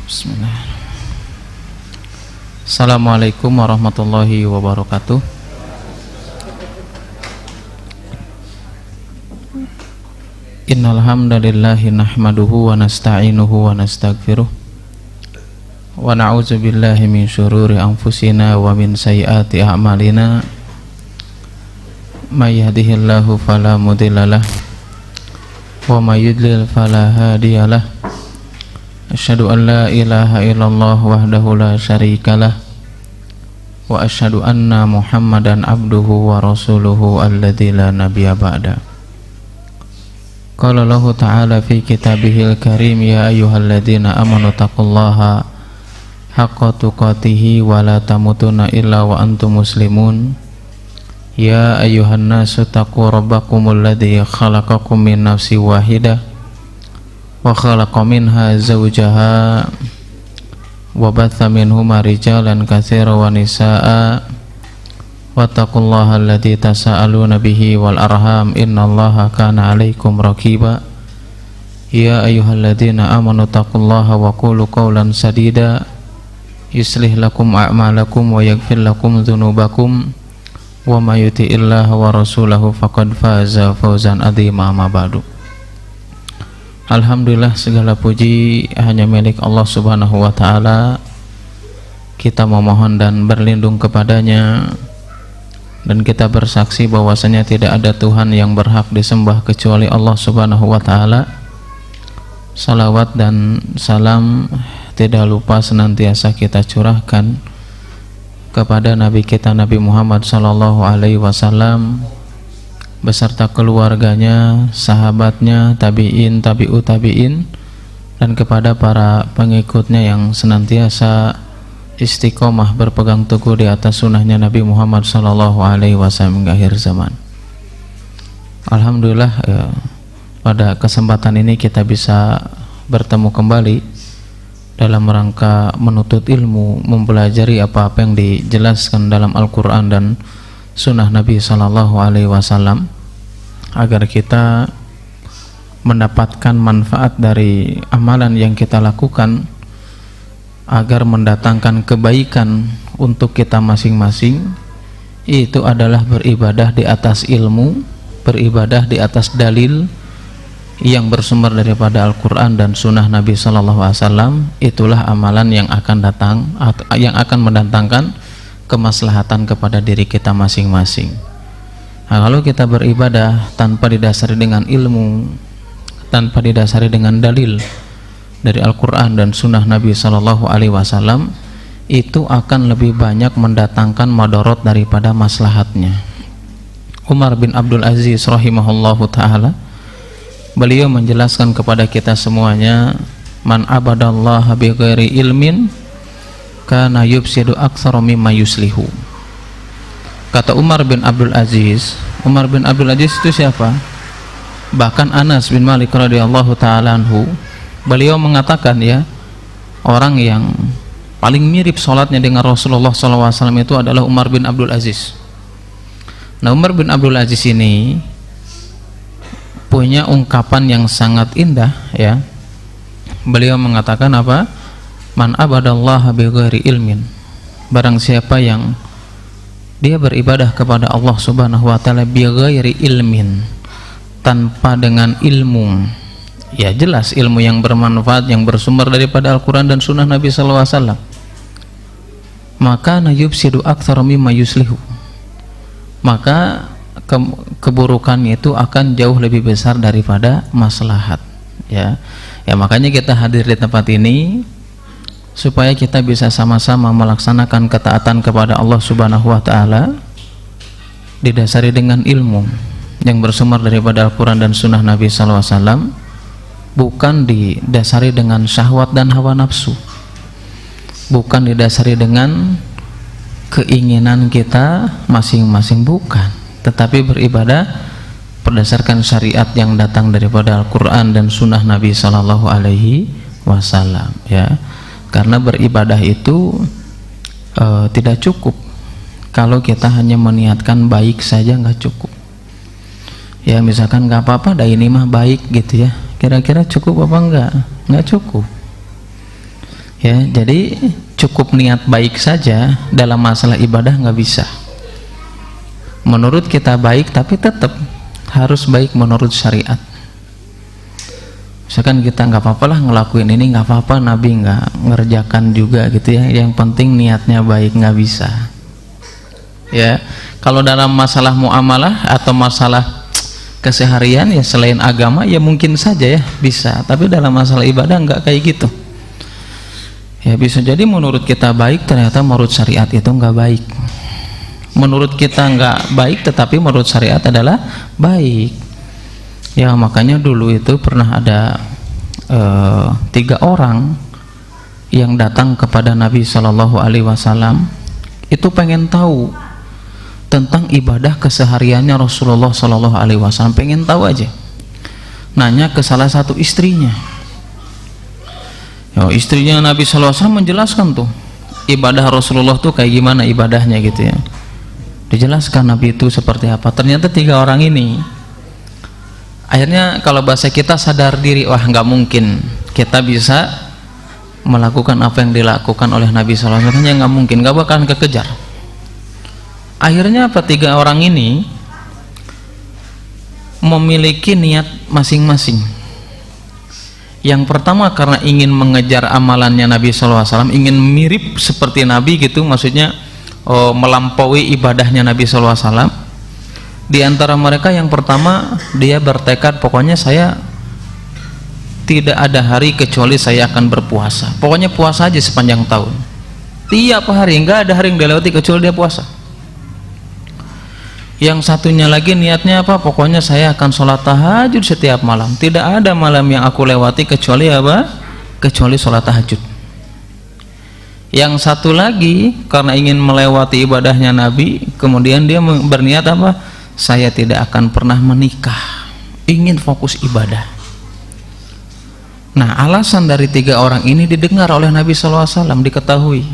Bismillah. Assalamualaikum warahmatullahi wabarakatuh. Innal hamdalillahi nahmaduhu wa nasta'inuhu wa nastaghfiruh wa na'udzu billahi min syururi anfusina wa min sayyiati a'malina. May yahdihillahu fala mudhillalah wa may yudlil fala hadiyalah. Asyhadu an la ilaha illallah wahdahu la syarikalah wa asyhadu anna Muhammadan abduhu wa rasuluhu alladzi la nabiyya ba'da. Qala Allahu ta'ala fi kitabihil karim ya ayyuhalladzina amanu taqullaha haqqa tuqatih wa la tamutunna illa wa antum muslimun. Ya ayyuhan nasu taqu rabbakumul ladzi khalaqakum min nafsin wahidah wa khalaqa minha zawjaha wa batha minhuma rijalan katsiran wa nisaa'a wattaqullaha alladzi tasaaluna bihi wal arham innallaha kana 'alaikum raqiba. Ya ayyuhalladzina amanu taqullaha wa qulu qawlan sadida yuslih lakum a'malakum wa yaghfir lakum dzunubakum wa may yuti'illaha wa rasulahu faqad faza fawzan 'azima. Ma ba'du. Alhamdulillah, segala puji hanya milik Allah Subhanahu wa ta'ala. Kita memohon dan berlindung kepadanya, dan kita bersaksi bahwasanya tidak ada Tuhan yang berhak disembah kecuali Allah Subhanahu wa ta'ala. Salawat dan salam tidak lupa senantiasa kita curahkan kepada Nabi kita Nabi Muhammad sallallahu alaihi wasallam beserta keluarganya, sahabatnya, tabi'in, tabi'ut tabi'in, dan kepada para pengikutnya yang senantiasa istiqomah berpegang teguh di atas sunnahnya Nabi Muhammad sallallahu alaihi wasallam hingga akhir zaman. Alhamdulillah, pada kesempatan ini kita bisa bertemu kembali dalam rangka menuntut ilmu, mempelajari apa-apa yang dijelaskan dalam Al-Quran dan sunnah Nabi sallallahu alaihi wasallam, agar kita mendapatkan manfaat dari amalan yang kita lakukan, agar mendatangkan kebaikan untuk kita masing-masing. Itu adalah beribadah di atas ilmu, beribadah di atas dalil yang bersumber daripada Al-Quran dan sunnah Nabi sallallahu alaihi wasallam. Itulah amalan yang akan datang, yang akan mendatangkan kemaslahatan kepada diri kita masing-masing. Nah, kalau kita beribadah tanpa didasari dengan ilmu, tanpa didasari dengan dalil dari Al-Quran dan sunnah Nabi sallallahu alaihi wasallam, itu akan lebih banyak mendatangkan madarat daripada maslahatnya. Umar bin Abdul Aziz rahimahullahu ta'ala, beliau menjelaskan kepada kita semuanya, man abadallaha bi ghairi ilmin kana yufsidu aktsara mimma yuslihu. Kata Umar bin Abdul Aziz. Umar bin Abdul Aziz itu siapa? Bahkan Anas bin Malik radhiyallahu ta'ala anhu, beliau mengatakan, ya, orang yang paling mirip sholatnya dengan Rasulullah SAW itu adalah Umar bin Abdul Aziz. Nah, Umar bin Abdul Aziz ini punya ungkapan yang sangat indah, ya. Beliau mengatakan apa? Man abadallaha bi ghairi ilmin. Barang siapa yang dia beribadah kepada Allah Subhanahu wa ta'ala bi ghairi ilmin, tanpa dengan ilmu, ya jelas ilmu yang bermanfaat yang bersumber daripada Al-Quran dan sunnah Nabi sallallahu alaihi wasallam, maka yufsidu aktsara mimma yuslihu, maka keburukannya itu akan jauh lebih besar daripada maslahat, ya. Ya, makanya kita hadir di tempat ini supaya kita bisa sama-sama melaksanakan ketaatan kepada Allah Subhanahu wa ta'ala didasari dengan ilmu yang bersumber daripada Al-Quran dan sunnah Nabi sallallahu alaihi wasallam, bukan didasari dengan syahwat dan hawa nafsu, bukan didasari dengan keinginan kita masing-masing, bukan, tetapi beribadah berdasarkan syariat yang datang daripada Al-Quran dan sunnah Nabi sallallahu alaihi wasallam, ya. Karena beribadah itu tidak cukup kalau kita hanya meniatkan baik saja, nggak cukup. Ya misalkan nggak apa-apa, dah ini mah baik gitu ya, kira-kira cukup apa enggak? Nggak cukup. Ya, jadi cukup niat baik saja dalam masalah ibadah nggak bisa. Menurut kita baik, tapi tetap harus baik menurut syariat. Misalkan kita nggak apa-apa lah ngelakuin ini, nggak apa-apa, Nabi nggak ngerjakan juga gitu ya, yang penting niatnya baik, nggak bisa. Ya, kalau dalam masalah muamalah atau masalah keseharian ya selain agama ya mungkin saja ya bisa, tapi dalam masalah ibadah nggak kayak gitu. Ya bisa jadi menurut kita baik, ternyata menurut syariat itu nggak baik. Menurut kita nggak baik, tetapi menurut syariat adalah baik. Ya makanya dulu itu pernah ada 3 orang yang datang kepada Nabi Shallallahu Alaihi Wasallam, itu pengen tahu tentang ibadah kesehariannya Rasulullah Shallallahu Alaihi Wasallam, pengen tahu aja. Nanya ke salah satu istrinya. Ya, istrinya Nabi Shallallahu Alaihi Wasallam menjelaskan tuh ibadah Rasulullah tuh kayak gimana ibadahnya gitu ya. Dijelaskan Nabi itu seperti apa. Ternyata 3 orang ini akhirnya kalau bahasa kita sadar diri, wah nggak mungkin kita bisa melakukan apa yang dilakukan oleh Nabi Shallallahu Alaihi Wasallam, nggak mungkin, nggak bakalan kekejar. Akhirnya apa, 3 orang ini memiliki niat masing-masing. Yang pertama karena ingin mengejar amalannya Nabi SAW, ingin mirip seperti Nabi gitu, maksudnya melampaui ibadahnya Nabi SAW. Di antara mereka yang pertama dia bertekad, pokoknya saya tidak ada hari kecuali saya akan berpuasa, pokoknya puasa aja sepanjang tahun, tiap hari, nggak ada hari yang dilewati kecuali dia puasa. Yang satunya lagi niatnya apa, pokoknya saya akan sholat tahajud setiap malam, tidak ada malam yang aku lewati kecuali apa, kecuali sholat tahajud. Yang satu lagi karena ingin melewati ibadahnya Nabi, kemudian dia berniat apa, saya tidak akan pernah menikah, ingin fokus ibadah. Nah alasan dari 3 orang ini didengar oleh Nabi SAW, diketahui.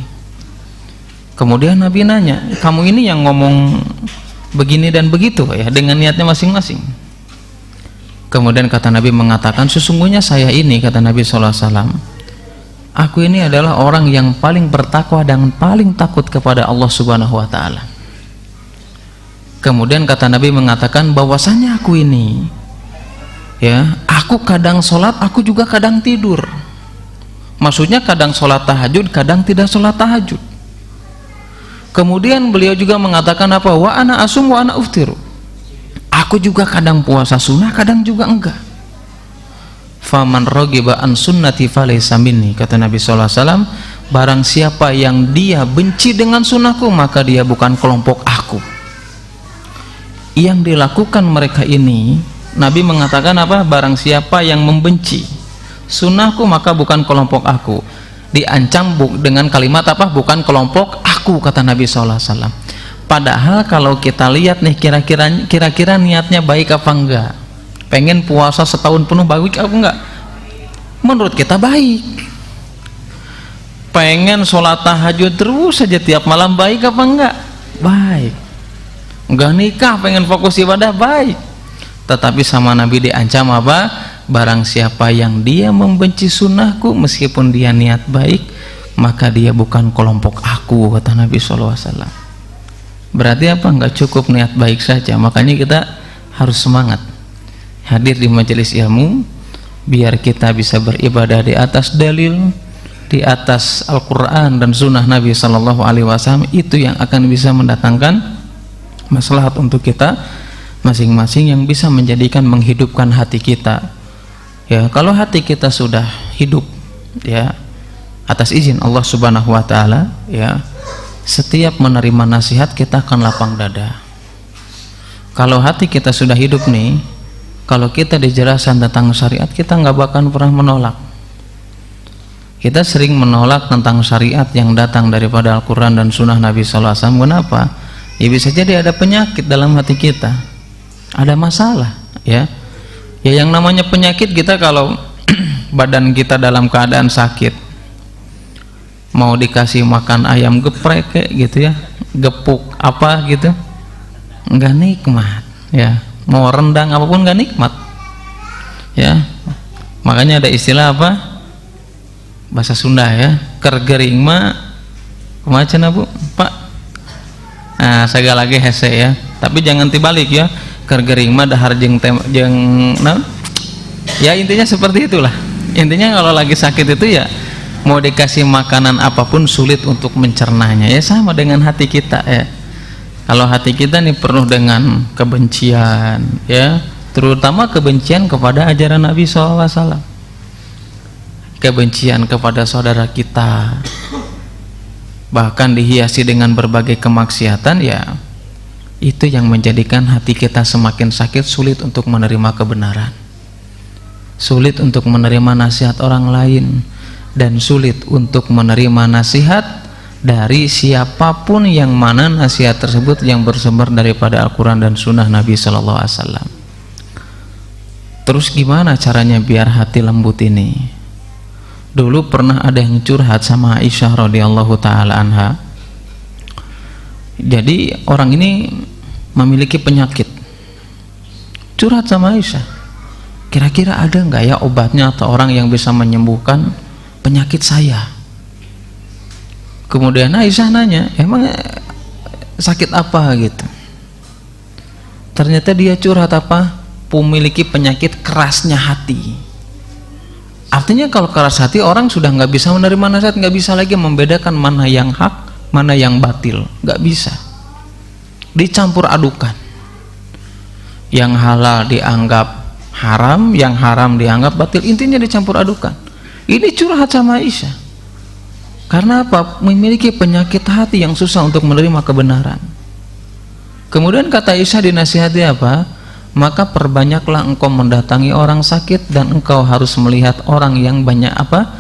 Kemudian Nabi nanya, kamu ini yang ngomong begini dan begitu ya, dengan niatnya masing-masing. Kemudian kata Nabi mengatakan, sesungguhnya saya ini, kata Nabi SAW, aku ini adalah orang yang paling bertakwa dan paling takut kepada Allah Subhanahu Wa Taala. Kemudian kata Nabi mengatakan bahwasanya aku ini ya, aku kadang sholat, aku juga kadang tidur. Maksudnya kadang sholat tahajud, kadang tidak sholat tahajud. Kemudian beliau juga mengatakan apa, wa ana asum wa ana uftiru, aku juga kadang puasa sunnah, kadang juga enggak. Faman rogiba an sunnati falaysa minni, kata Nabi SAW, barang siapa yang dia benci dengan sunnahku, maka dia bukan kelompok aku. Yang dilakukan mereka ini, Nabi mengatakan apa, barang siapa yang membenci sunnahku maka bukan kelompok aku. Diancam dengan kalimat apa, bukan kelompok aku, kata Nabi SAW. Padahal kalau kita lihat nih, kira-kira niatnya baik apa enggak, pengen puasa setahun penuh baik apa enggak, menurut kita baik. Pengen sholat tahajud terus saja tiap malam, baik apa enggak, baik. Enggak nikah pengen fokus ibadah, baik. Tetapi sama Nabi diancam apa, barang siapa yang dia membenci sunnahku meskipun dia niat baik, maka dia bukan kelompok aku, kata Nabi SAW. Berarti apa, nggak cukup niat baik saja. Makanya kita harus semangat hadir di majelis ilmu, biar kita bisa beribadah di atas dalil, di atas Al-Quran dan sunnah Nabi SAW. Itu yang akan bisa mendatangkan maslahat untuk kita masing-masing, yang bisa menjadikan, menghidupkan hati kita. Ya, kalau hati kita sudah hidup ya atas izin Allah Subhanahu Wa Taala, ya setiap menerima nasihat kita akan lapang dada. Kalau hati kita sudah hidup nih, kalau kita dijelaskan tentang syariat, kita nggak bakal pernah menolak. Kita sering menolak tentang syariat yang datang daripada Al-Quran dan Sunnah Nabi SAW. Kenapa? Ya bisa jadi ada penyakit dalam hati kita, ada masalah ya. Ya yang namanya penyakit, kita kalau badan kita dalam keadaan sakit, mau dikasih makan ayam geprek kayak gitu ya, gepuk apa gitu, nggak nikmat ya. Mau rendang apapun nggak nikmat ya. Makanya ada istilah apa, bahasa Sunda ya, kergering mah kumacana Bu Pak. Nah segala lagi hese ya, tapi jangan dibalik ya, kergering mah dahar jeung nah, ya intinya seperti itulah. Intinya kalau lagi sakit itu ya mau dikasih makanan apapun sulit untuk mencernanya, ya sama dengan hati kita ya. Kalau hati kita nih penuh dengan kebencian ya, terutama kebencian kepada ajaran Nabi SAW, kebencian kepada saudara kita, bahkan dihiasi dengan berbagai kemaksiatan, ya itu yang menjadikan hati kita semakin sakit, sulit untuk menerima kebenaran, sulit untuk menerima nasihat orang lain, dan sulit untuk menerima nasihat dari siapapun, yang mana nasihat tersebut yang bersumber daripada Al-Quran dan Sunnah Nabi Sallallahu Alaihi Wasallam. Terus gimana caranya biar hati lembut ini? Dulu pernah ada yang curhat sama Aisyah radhiyallahu taala anha. Jadi orang ini memiliki penyakit, curhat sama Aisyah, kira-kira ada nggak ya obatnya atau orang yang bisa menyembuhkan penyakit saya? Kemudian Aisyah nanya, emang sakit apa gitu? Ternyata dia curhat apa? Memiliki penyakit kerasnya hati. Artinya kalau keras hati, orang sudah nggak bisa menerima nasihat, nggak bisa lagi membedakan mana yang hak, mana yang batil, nggak bisa. Dicampur adukan. Yang halal dianggap haram, yang haram dianggap batil, intinya dicampur adukan. Ini curhat sama Aisyah. Karena apa? Memiliki penyakit hati yang susah untuk menerima kebenaran. Kemudian kata Aisyah dinasihati apa? Maka perbanyaklah engkau mendatangi orang sakit, dan engkau harus melihat orang yang banyak apa?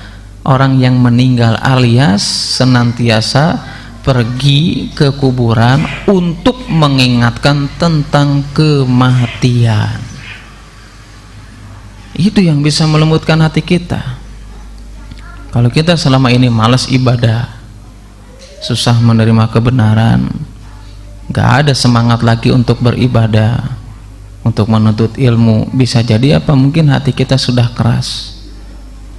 Orang yang meninggal, alias senantiasa pergi ke kuburan untuk mengingatkan tentang kematian. Itu yang bisa melembutkan hati kita. Kalau kita selama ini malas ibadah, susah menerima kebenaran, gak ada semangat lagi untuk beribadah, untuk menuntut ilmu, bisa jadi apa? Mungkin hati kita sudah keras.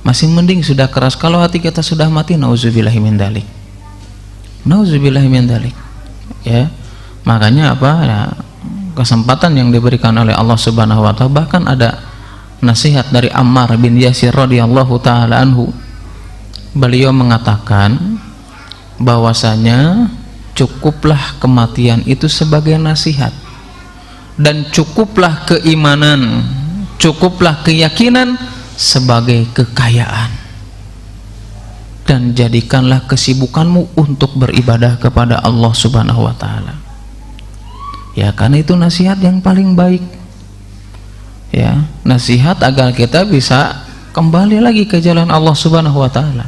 Masih mending sudah keras, kalau hati kita sudah mati, nauzubillahi min dzalik. Nauzubillahi min dzalik. Ya. Makanya apa? Ya, kesempatan yang diberikan oleh Allah Subhanahu wa taala, bahkan ada nasihat dari Ammar bin Yasir radhiyallahu taala anhu. Beliau mengatakan bahwasanya cukuplah kematian itu sebagai nasihat, dan cukuplah keimanan, cukuplah keyakinan sebagai kekayaan, dan jadikanlah kesibukanmu untuk beribadah kepada Allah Subhanahu wa taala. Ya, karena itu nasihat yang paling baik. Ya, nasihat agar kita bisa kembali lagi ke jalan Allah Subhanahu wa taala,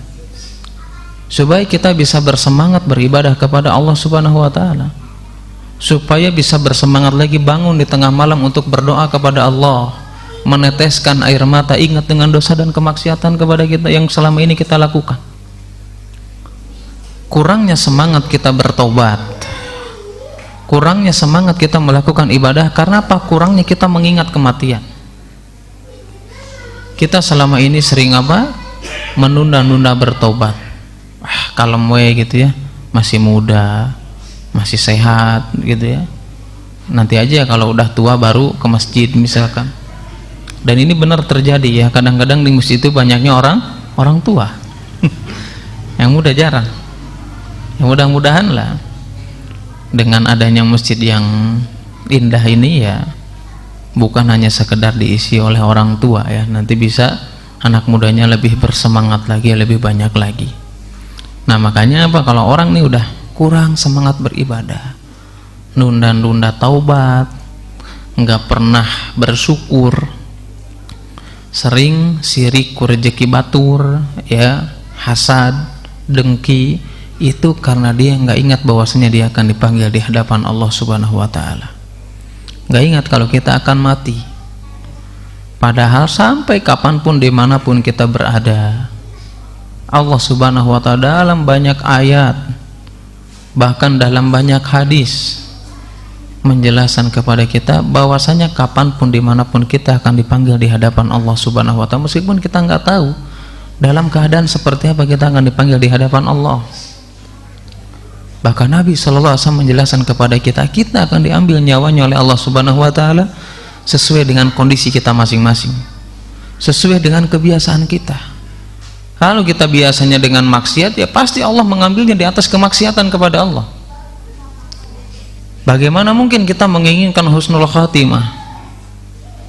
supaya kita bisa bersemangat beribadah kepada Allah Subhanahu wa taala, supaya bisa bersemangat lagi bangun di tengah malam untuk berdoa kepada Allah, meneteskan air mata ingat dengan dosa dan kemaksiatan kepada kita yang selama ini kita lakukan. Kurangnya semangat kita bertobat, kurangnya semangat kita melakukan ibadah, karena apa? Kurangnya kita mengingat kematian. Kita selama ini sering apa? Menunda-nunda bertobat. Kalem we gitu ya, masih muda, masih sehat gitu ya, nanti aja kalau udah tua baru ke masjid misalkan. Dan ini benar terjadi ya, kadang-kadang di masjid itu banyaknya orang tua yang muda jarang. Ya mudah-mudahan lah dengan adanya masjid yang indah ini ya, bukan hanya sekedar diisi oleh orang tua ya, nanti bisa anak mudanya lebih bersemangat lagi, lebih banyak lagi. Nah makanya apa, kalau orang nih udah kurang semangat beribadah, nunda-nunda taubat, nggak pernah bersyukur, sering sirik rezeki batur ya, hasad, dengki, itu karena dia nggak ingat bahwasanya dia akan dipanggil di hadapan Allah Subhanahu wa taala. Nggak ingat kalau kita akan mati. Padahal sampai kapanpun, dimanapun kita berada, Allah Subhanahu wa taala dalam banyak ayat, bahkan dalam banyak hadis menjelaskan kepada kita bahwasanya kapanpun, dimanapun kita akan dipanggil di hadapan Allah Subhanahu wa taala, meskipun kita nggak tahu dalam keadaan seperti apa kita akan dipanggil di hadapan Allah. Bahkan Nabi SAW menjelaskan kepada kita, kita akan diambil nyawanya oleh Allah Subhanahu wa Ta'ala sesuai dengan kondisi kita masing-masing, sesuai dengan kebiasaan kita. Kalau kita biasanya dengan maksiat, ya pasti Allah mengambilnya di atas kemaksiatan kepada Allah. Bagaimana mungkin kita menginginkan husnul khatimah,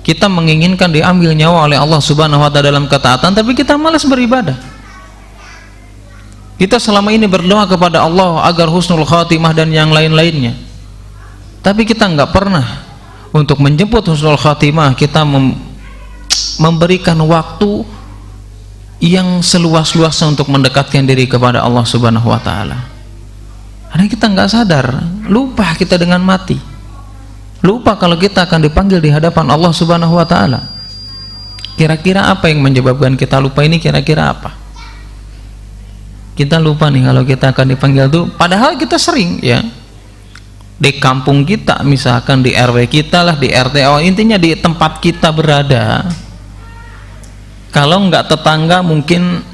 kita menginginkan diambil nyawa oleh Allah Subhanahu wa Ta'ala dalam ketaatan, tapi kita malas beribadah. Kita selama ini berdoa kepada Allah agar husnul khatimah dan yang lain-lainnya, tapi kita nggak pernah untuk menjemput husnul khatimah. Kita memberikan waktu yang seluas-luasnya untuk mendekatkan diri kepada Allah Subhanahu wa Ta'ala. Karena kita nggak sadar, lupa kita dengan mati, lupa kalau kita akan dipanggil di hadapan Allah Subhanahu wa Ta'ala. Kira-kira apa yang menyebabkan kita lupa ini? Kira-kira apa? Kita lupa nih kalau kita akan dipanggil tuh, padahal kita sering ya di kampung kita, misalkan di RW kita lah, di RT, intinya di tempat kita berada. Kalau nggak tetangga, mungkin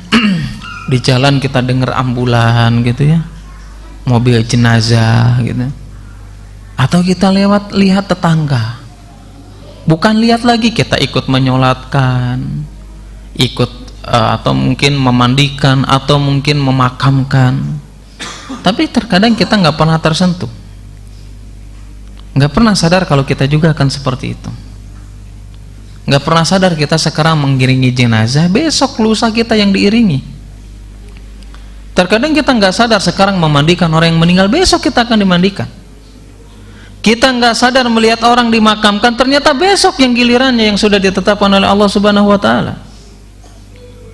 di jalan kita dengar ambulan gitu ya, mobil jenazah gitu, atau kita lihat tetangga, bukan lihat lagi, kita ikut menyolatkan, ikut atau mungkin memandikan, atau mungkin memakamkan. Tapi terkadang kita nggak pernah tersentuh, nggak pernah sadar kalau kita juga akan seperti itu. Nggak pernah sadar kita sekarang mengiringi jenazah, besok lusa kita yang diiringi. Terkadang kita nggak sadar sekarang memandikan orang yang meninggal, besok kita akan dimandikan. Kita nggak sadar melihat orang dimakamkan, ternyata besok yang gilirannya yang sudah ditetapkan oleh Allah Subhanahu wa Ta'ala.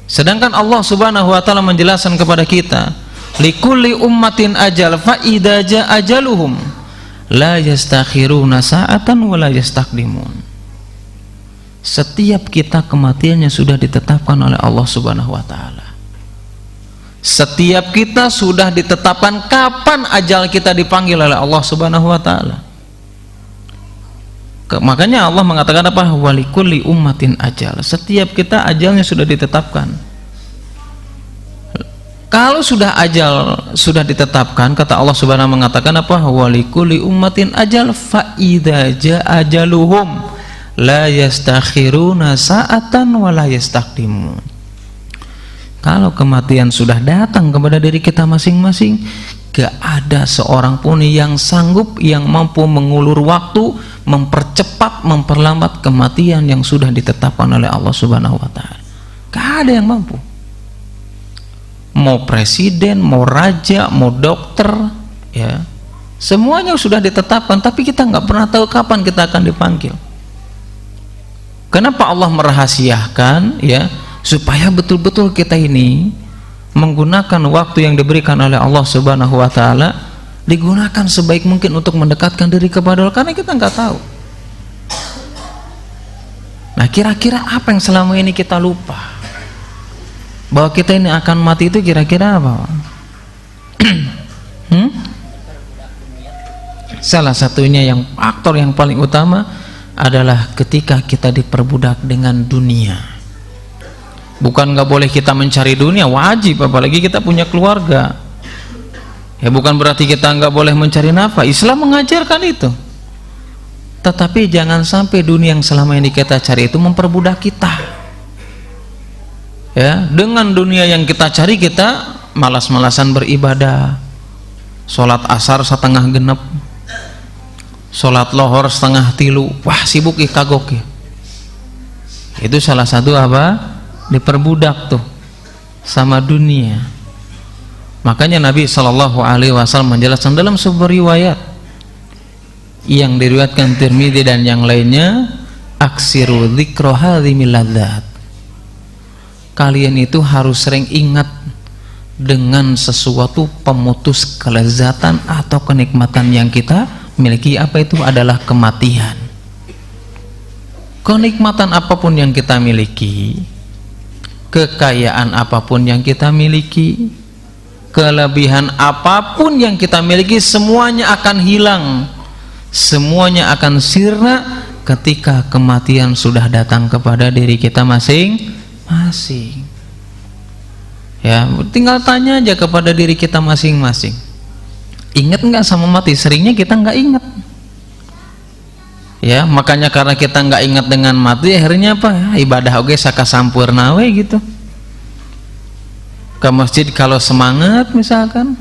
Sedangkan Allah Subhanahu wa Ta'ala menjelaskan kepada kita, likulli ummatin ajal fa idza jaa ajaluhum la yastakhiruna sa'atan wa la yastaqdimun. Setiap kita kematiannya sudah ditetapkan oleh Allah Subhanahu wa Ta'ala. Setiap kita sudah ditetapkan kapan ajal kita dipanggil oleh Allah Subhanahu wa Ta'ala. Makanya Allah mengatakan apa? Walikulli ummatin ajal. Setiap kita ajalnya sudah ditetapkan. Kalau sudah ajal sudah ditetapkan, kata Allah Subhanahu mengatakan apa? Walikulli ummatin ajal fa idza jaa ajaluhum la yastakhiruna sa'atan wa la yastaqdimun. Kalau kematian sudah datang kepada diri kita masing-masing, gak ada seorang pun yang sanggup, yang mampu mengulur waktu, mempercepat, memperlambat kematian yang sudah ditetapkan oleh Allah Subhanahu wa Ta'ala. Gak ada yang mampu. Mau presiden, mau raja, mau dokter, ya, semuanya sudah ditetapkan, tapi kita nggak pernah tahu kapan kita akan dipanggil. Kenapa Allah merahasiakan? Ya, supaya betul-betul kita ini menggunakan waktu yang diberikan oleh Allah Subhanahu wa Ta'ala, digunakan sebaik mungkin untuk mendekatkan diri kepada Allah, karena kita nggak tahu. Nah, kira-kira apa yang selama ini kita lupa? Bahwa kita ini akan mati itu kira-kira apa? Salah satunya, yang faktor yang paling utama adalah ketika kita diperbudak dengan dunia. Bukan nggak boleh kita mencari dunia, wajib, apalagi kita punya keluarga. Ya, bukan berarti kita nggak boleh mencari nafkah. Islam mengajarkan itu. Tetapi jangan sampai dunia yang selama ini kita cari itu memperbudak kita. Ya, dengan dunia yang kita cari kita malas-malasan beribadah. Sholat asar setengah genep, sholat lohor setengah tilu, wah sibuk kagok ya. Itu salah satu apa? Diperbudak tuh sama dunia. Makanya Nabi SAW menjelaskan dalam sebuah riwayat yang diriwayatkan Tirmidzi dan yang lainnya, aksiru dzikra hadhimil ladzat. Kalian itu harus sering ingat dengan sesuatu pemutus kelezatan atau kenikmatan yang kita miliki. Apa itu? Adalah kematian. Kenikmatan apapun yang kita miliki, kekayaan apapun yang kita miliki, kelebihan apapun yang kita miliki, semuanya akan hilang, semuanya akan sirna ketika kematian sudah datang kepada diri kita masing-masing. Ya, tinggal tanya aja kepada diri kita masing-masing. Ingat nggak sama mati? Seringnya kita nggak ingat. Ya, makanya karena kita nggak ingat dengan mati, akhirnya apa? Ya, ibadah oge saka sampurna we gitu. Ke masjid kalau semangat misalkan,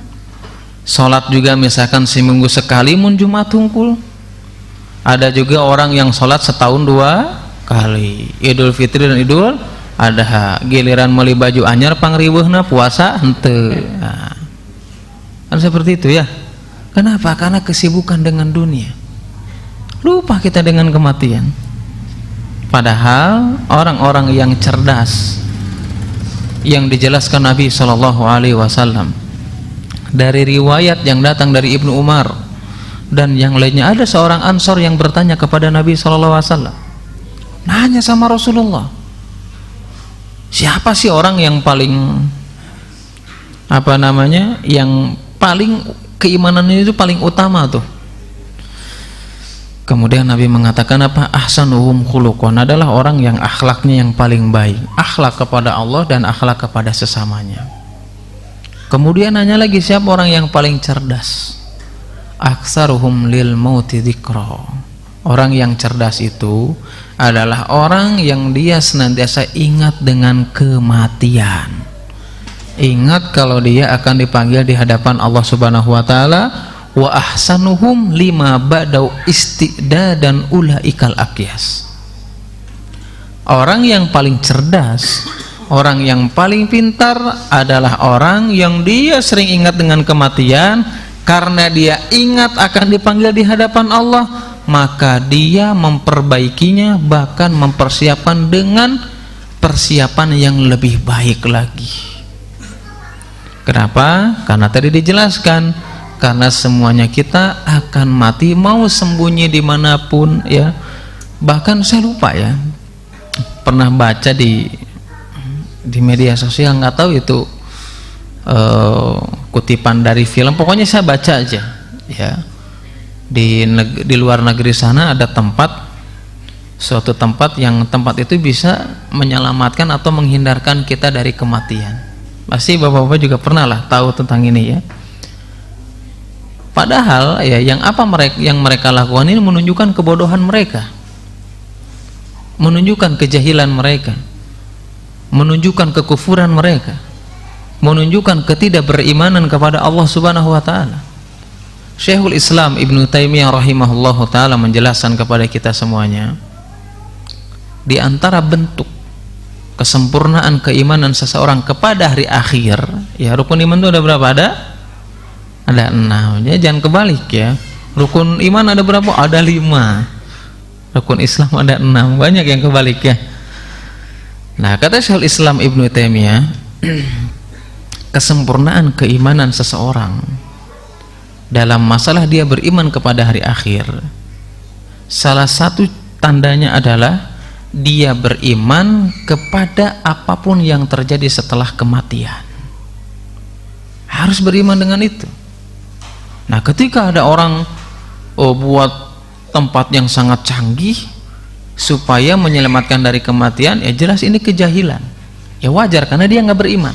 sholat juga misalkan seminggu sekali mun Jumat hungkul. Ada juga orang yang sholat setahun 2 kali, Idul Fitri dan Idul Adha. Giliran meuli baju anyar pangriweuhna puasa henteu. Nah, kan seperti itu ya. Kenapa? Karena kesibukan dengan dunia. Lupa kita dengan kematian. Padahal orang-orang yang cerdas yang dijelaskan Nabi Shallallahu Alaihi Wasallam dari riwayat yang datang dari Ibnu Umar dan yang lainnya, ada seorang Ansor yang bertanya kepada Nabi Shallallahu Alaihi Wasallam, nanya sama Rasulullah, siapa sih orang yang paling yang paling keimanannya itu paling utama tuh? Kemudian Nabi mengatakan apa? Ahsanuhum khuluqan, adalah orang yang akhlaknya yang paling baik, akhlak kepada Allah dan akhlak kepada sesamanya. Kemudian nanya lagi, siapa orang yang paling cerdas? Aktsaruhum lil mauti dzikra, orang yang cerdas itu adalah orang yang dia senantiasa ingat dengan kematian, ingat kalau dia akan dipanggil di hadapan Allah Subhanahu wa taala. Wa ahsanuhum lima badau istidadan ulaikal akyas, orang yang paling cerdas, orang yang paling pintar adalah orang yang dia sering ingat dengan kematian. Karena dia ingat akan dipanggil di hadapan Allah, maka dia memperbaikinya, bahkan mempersiapkan dengan persiapan yang lebih baik lagi. Kenapa? Karena tadi dijelaskan, karena semuanya kita akan mati, mau sembunyi dimanapun ya. Bahkan saya lupa ya, pernah baca di media sosial, nggak tahu itu kutipan dari film, pokoknya saya baca aja ya. Di luar negeri sana ada suatu tempat yang tempat itu bisa menyelamatkan atau menghindarkan kita dari kematian. Pasti bapak-bapak juga pernah lah tahu tentang ini ya. Padahal ya, yang mereka lakukan ini menunjukkan kebodohan mereka, menunjukkan kejahilan mereka, menunjukkan kekufuran mereka, menunjukkan ketidakberimanan kepada Allah Subhanahu wa taala. Syekhul Islam Ibnu Taimiyah rahimahullahu taala menjelaskan kepada kita semuanya, di antara bentuk kesempurnaan keimanan seseorang kepada hari akhir, ya, rukun iman itu ada berapa? Ada 6 ya, jangan kebalik ya. Rukun iman ada berapa? Ada 5. Rukun Islam ada 6, banyak yang kebalik ya. Nah, kata Syekhul Islam Ibnu Taimiyah, kesempurnaan keimanan seseorang dalam masalah dia beriman kepada hari akhir, salah satu tandanya adalah dia beriman kepada apapun yang terjadi setelah kematian. Harus beriman dengan itu. Nah, ketika ada orang buat tempat yang sangat canggih supaya menyelamatkan dari kematian, ya jelas ini kejahilan. Ya wajar karena dia nggak beriman.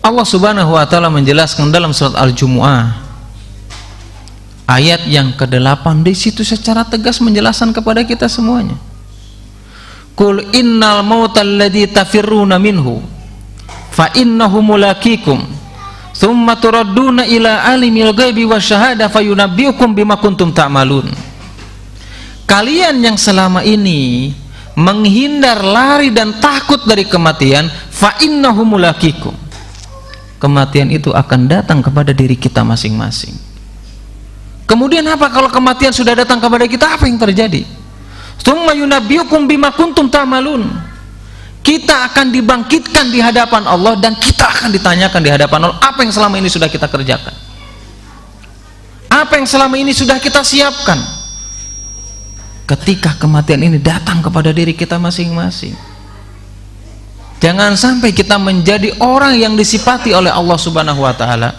Allah Subhanahu wa taala menjelaskan dalam surat Al-Jumu'ah ayat yang ke-8, di situ secara tegas menjelaskan kepada kita semuanya. Qul innal mautal ladzi tafirruna minhu fa innahu mulaqikum tsumma turadduna ila alimil ghaibi wasyahada fayunabbiukum bima kuntum ta'malun. Kalian yang selama ini menghindar, lari dan takut dari kematian, fa innahu mulaqikum, kematian itu akan datang kepada diri kita masing-masing. Kemudian apa kalau kematian sudah datang kepada kita, apa yang terjadi? Tsumma yunabbiukum bima kuntum ta'malun, kita akan dibangkitkan di hadapan Allah dan kita akan ditanyakan di hadapan Allah apa yang selama ini sudah kita kerjakan, apa yang selama ini sudah kita siapkan ketika kematian ini datang kepada diri kita masing-masing. Jangan sampai kita menjadi orang yang disifati oleh Allah Subhanahu wa taala.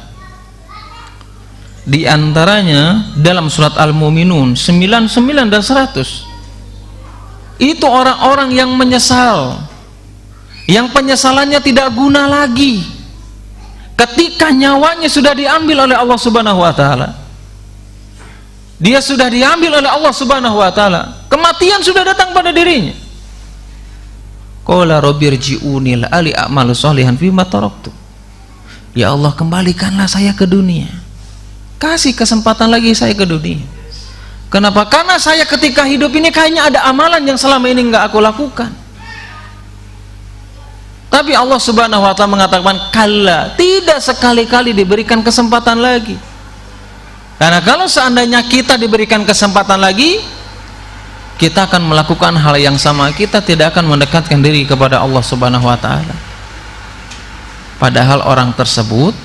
Di antaranya dalam surat Al-Mu'minun 99 dan 100, itu orang-orang yang menyesal yang penyesalannya tidak guna lagi ketika nyawanya sudah diambil oleh Allah Subhanahu wa taala. Dia sudah diambil oleh Allah Subhanahu wa taala. Kematian sudah datang pada dirinya. Qala rabbirji'uni la'ali a'malu sholihan fima taraktu. Ya Allah, kembalikanlah saya ke dunia. Kasih kesempatan lagi saya ke dunia. Kenapa? Karena saya ketika hidup ini kayaknya ada amalan yang selama ini nggak aku lakukan. Tapi Allah Subhanahu wa taala mengatakan, kalla, tidak sekali-kali diberikan kesempatan lagi. Karena kalau seandainya kita diberikan kesempatan lagi, kita akan melakukan hal yang sama. Kita tidak akan mendekatkan diri kepada Allah Subhanahu wa taala. Padahal orang tersebut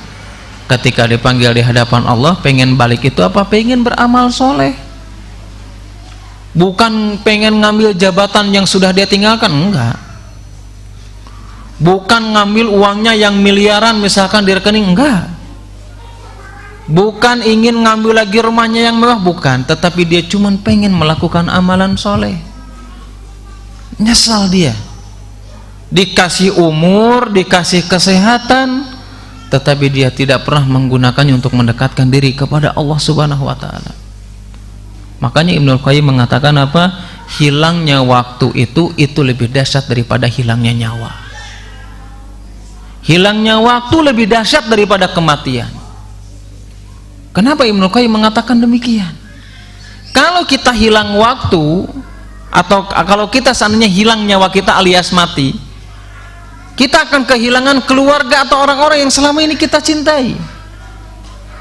ketika dipanggil di hadapan Allah pengen balik itu apa? Pengen beramal soleh. Bukan pengen ngambil jabatan yang sudah dia tinggalkan, enggak. Bukan ngambil uangnya yang miliaran misalkan di rekening, enggak. Bukan ingin ngambil lagi rumahnya yang mewah, bukan. Tetapi dia cuman pengen melakukan amalan soleh. Nyesal dia. Dikasih umur, dikasih kesehatan, tetapi dia tidak pernah menggunakannya untuk mendekatkan diri kepada Allah Subhanahu wa taala. Makanya Ibnul Qayyim mengatakan apa? Hilangnya waktu itu lebih dahsyat daripada hilangnya nyawa. Hilangnya waktu lebih dahsyat daripada kematian. Kenapa Ibnul Qayyim mengatakan demikian? Kalau kita hilang waktu, atau kalau kita seandainya hilang nyawa kita alias mati, kita akan kehilangan keluarga atau orang-orang yang selama ini kita cintai.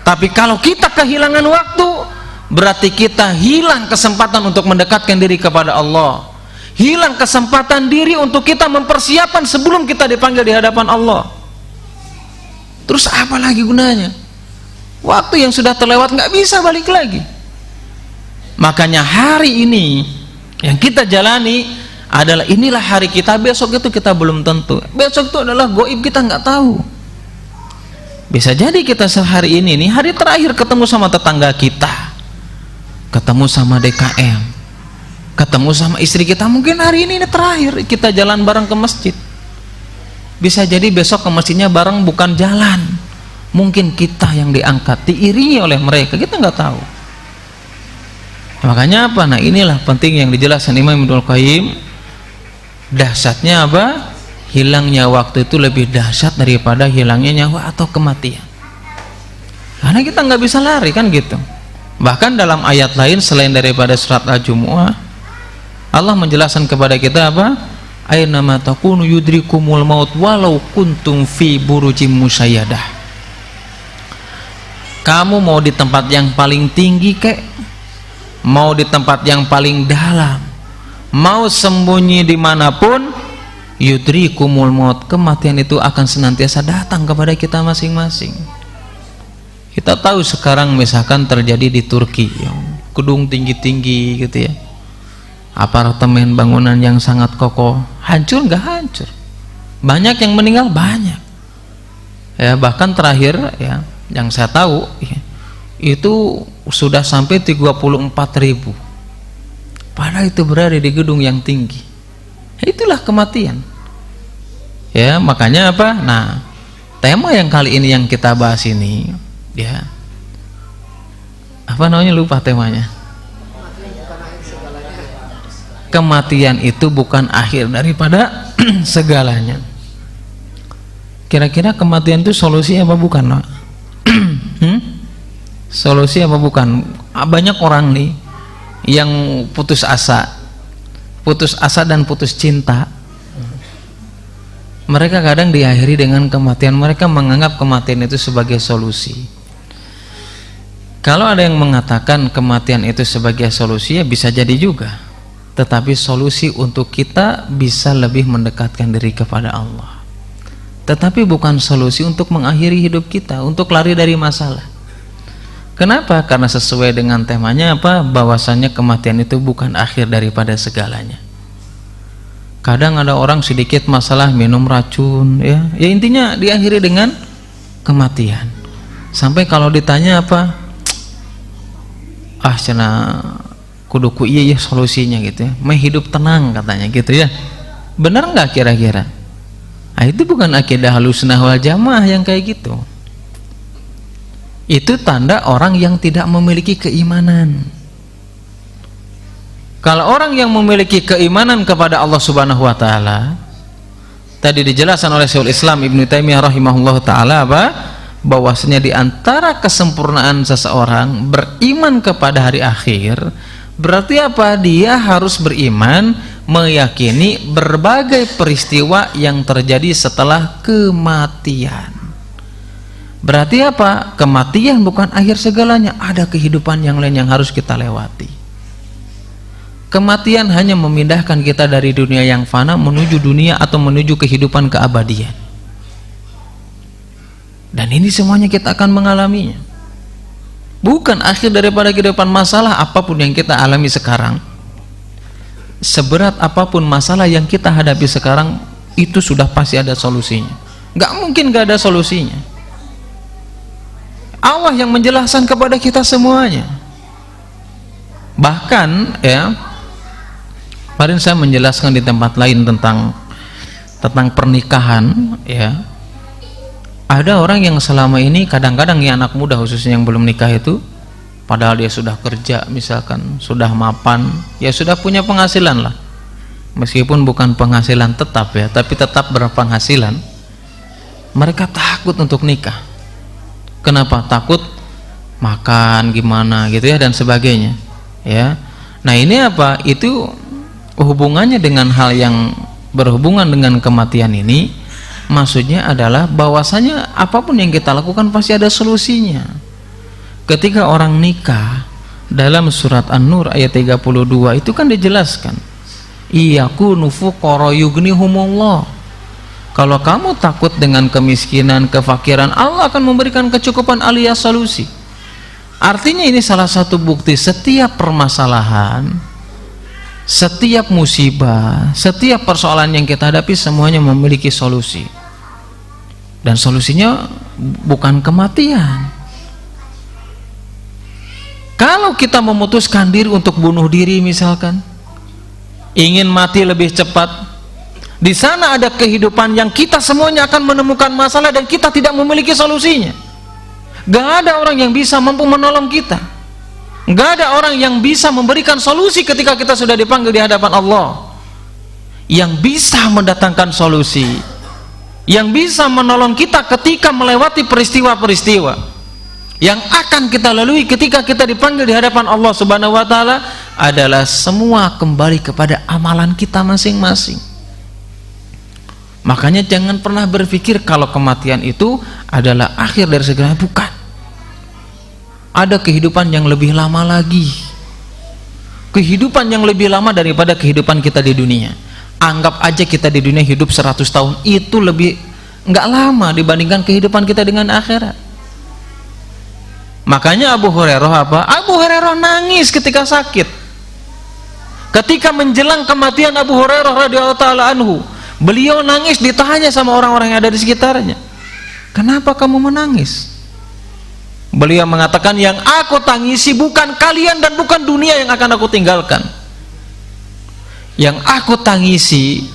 Tapi kalau kita kehilangan waktu, berarti kita hilang kesempatan untuk mendekatkan diri kepada Allah. Hilang kesempatan diri untuk kita mempersiapkan sebelum kita dipanggil di hadapan Allah. Terus apa lagi gunanya? Waktu yang sudah terlewat nggak bisa balik lagi. Makanya hari ini yang kita jalani adalah inilah hari kita. Besok itu kita belum tentu. Besok itu adalah goib, kita nggak tahu. Bisa jadi kita sehari ini nih hari terakhir ketemu sama tetangga kita, ketemu sama DKM, ketemu sama istri kita, mungkin hari ini terakhir kita jalan bareng ke masjid. Bisa jadi besok ke masjidnya bareng bukan jalan, mungkin kita yang diangkat diiringi oleh mereka, kita nggak tahu. Makanya apa? Nah inilah penting yang dijelaskan Imam Ibnul Qayyim. Dahsyatnya apa? Hilangnya waktu itu lebih dahsyat daripada hilangnya nyawa atau kematian. Karena kita nggak bisa lari kan gitu. Bahkan dalam ayat lain selain daripada surat Al-Jumu'ah, Allah menjelaskan kepada kita apa? Aina ma takunu yudrikumul maut walau kuntum fi burujim musayyadah. Kamu mau di tempat yang paling tinggi kek, mau di tempat yang paling dalam, mau sembunyi dimanapun, yudrikumul maut, kematian itu akan senantiasa datang kepada kita masing-masing. Kita tahu sekarang misalkan terjadi di Turki yang gedung tinggi-tinggi gitu ya, apartemen bangunan yang sangat kokoh, hancur nggak hancur, banyak yang meninggal, banyak ya. Bahkan terakhir ya yang saya tahu ya, itu sudah sampai 34.000, padahal itu berada di gedung yang tinggi. Itulah kematian ya. Makanya apa? Nah tema yang kali ini yang kita bahas ini ya, apa namanya, lupa temanya. Kematian itu bukan akhir daripada segalanya. Kira-kira kematian itu solusi apa bukan, Pak? Solusi apa bukan? Banyak orang nih yang putus asa dan putus cinta. Mereka kadang diakhiri dengan kematian. Mereka menganggap kematian itu sebagai solusi. Kalau ada yang mengatakan kematian itu sebagai solusi, ya bisa jadi juga. Tetapi solusi untuk kita bisa lebih mendekatkan diri kepada Allah. Tetapi bukan solusi untuk mengakhiri hidup kita, untuk lari dari masalah. Kenapa? Karena sesuai dengan temanya apa? Bahwasannya kematian itu bukan akhir daripada segalanya. Kadang ada orang sedikit masalah minum racun ya intinya diakhiri dengan kematian. Sampai kalau ditanya apa? Cenah kuduku iya solusinya gitu ya. Mah hidup tenang katanya gitu ya. Benar nggak kira-kira? Nah, itu bukan akidah Ahlussunnah wal Jamaah yang kayak gitu. Itu tanda orang yang tidak memiliki keimanan. Kalau orang yang memiliki keimanan kepada Allah Subhanahu wa taala, tadi dijelaskan oleh Syekhul Islam Ibnu Taimiyah rahimahullah taala bahwasanya di antara kesempurnaan seseorang beriman kepada hari akhir, berarti apa? Dia harus beriman meyakini berbagai peristiwa yang terjadi setelah kematian. Berarti apa? Kematian bukan akhir segalanya, ada kehidupan yang lain yang harus kita lewati. Kematian hanya memindahkan kita dari dunia yang fana menuju dunia atau menuju kehidupan keabadian. Dan ini semuanya kita akan mengalaminya. Bukan akhir daripada kehidupan. Masalah apapun yang kita alami sekarang, seberat apapun masalah yang kita hadapi sekarang, itu sudah pasti ada solusinya. Gak mungkin gak ada solusinya. Allah yang menjelaskan kepada kita semuanya. Bahkan ya, kemarin saya menjelaskan di tempat lain tentang pernikahan ya. Ada orang yang selama ini kadang-kadang ya, anak muda khususnya yang belum nikah itu, padahal dia sudah kerja misalkan, sudah mapan, ya sudah punya penghasilan lah, meskipun bukan penghasilan tetap ya, tapi tetap berpenghasilan. Mereka takut untuk nikah. Kenapa? Takut makan gimana gitu ya, dan sebagainya ya. Nah ini apa? Itu hubungannya dengan hal yang berhubungan dengan kematian ini. Maksudnya adalah bahwasanya apapun yang kita lakukan pasti ada solusinya. Ketika orang nikah, dalam surat An-Nur ayat 32 itu kan dijelaskan, iyakunu fuqara yughnihumullah. Kalau kamu takut dengan kemiskinan, kefakiran, Allah akan memberikan kecukupan alias solusi. Artinya ini salah satu bukti setiap permasalahan, setiap musibah, setiap persoalan yang kita hadapi semuanya memiliki solusi. Dan solusinya bukan kematian. Kalau kita memutuskan diri untuk bunuh diri misalkan, ingin mati lebih cepat, di sana ada kehidupan yang kita semuanya akan menemukan masalah dan kita tidak memiliki solusinya. Gak ada orang yang bisa mampu menolong kita. Gak ada orang yang bisa memberikan solusi ketika kita sudah dipanggil di hadapan Allah. Yang bisa mendatangkan solusi, yang bisa menolong kita ketika melewati peristiwa-peristiwa yang akan kita lalui ketika kita dipanggil di hadapan Allah Subhanahu wa taala, adalah semua kembali kepada amalan kita masing-masing. Makanya jangan pernah berpikir kalau kematian itu adalah akhir dari segalanya. Bukan. Ada kehidupan yang lebih lama lagi, kehidupan yang lebih lama daripada kehidupan kita di dunia. Anggap aja kita di dunia hidup 100 tahun, itu lebih nggak lama dibandingkan kehidupan kita dengan akhirat. Makanya Abu Hurairah Abu Hurairah nangis ketika sakit. Ketika menjelang kematian Abu Hurairah radhiyallahu taala anhu, beliau nangis, ditanya sama orang-orang yang ada di sekitarnya, kenapa kamu menangis? Beliau mengatakan, yang aku tangisi bukan kalian dan bukan dunia yang akan aku tinggalkan. Yang aku tangisi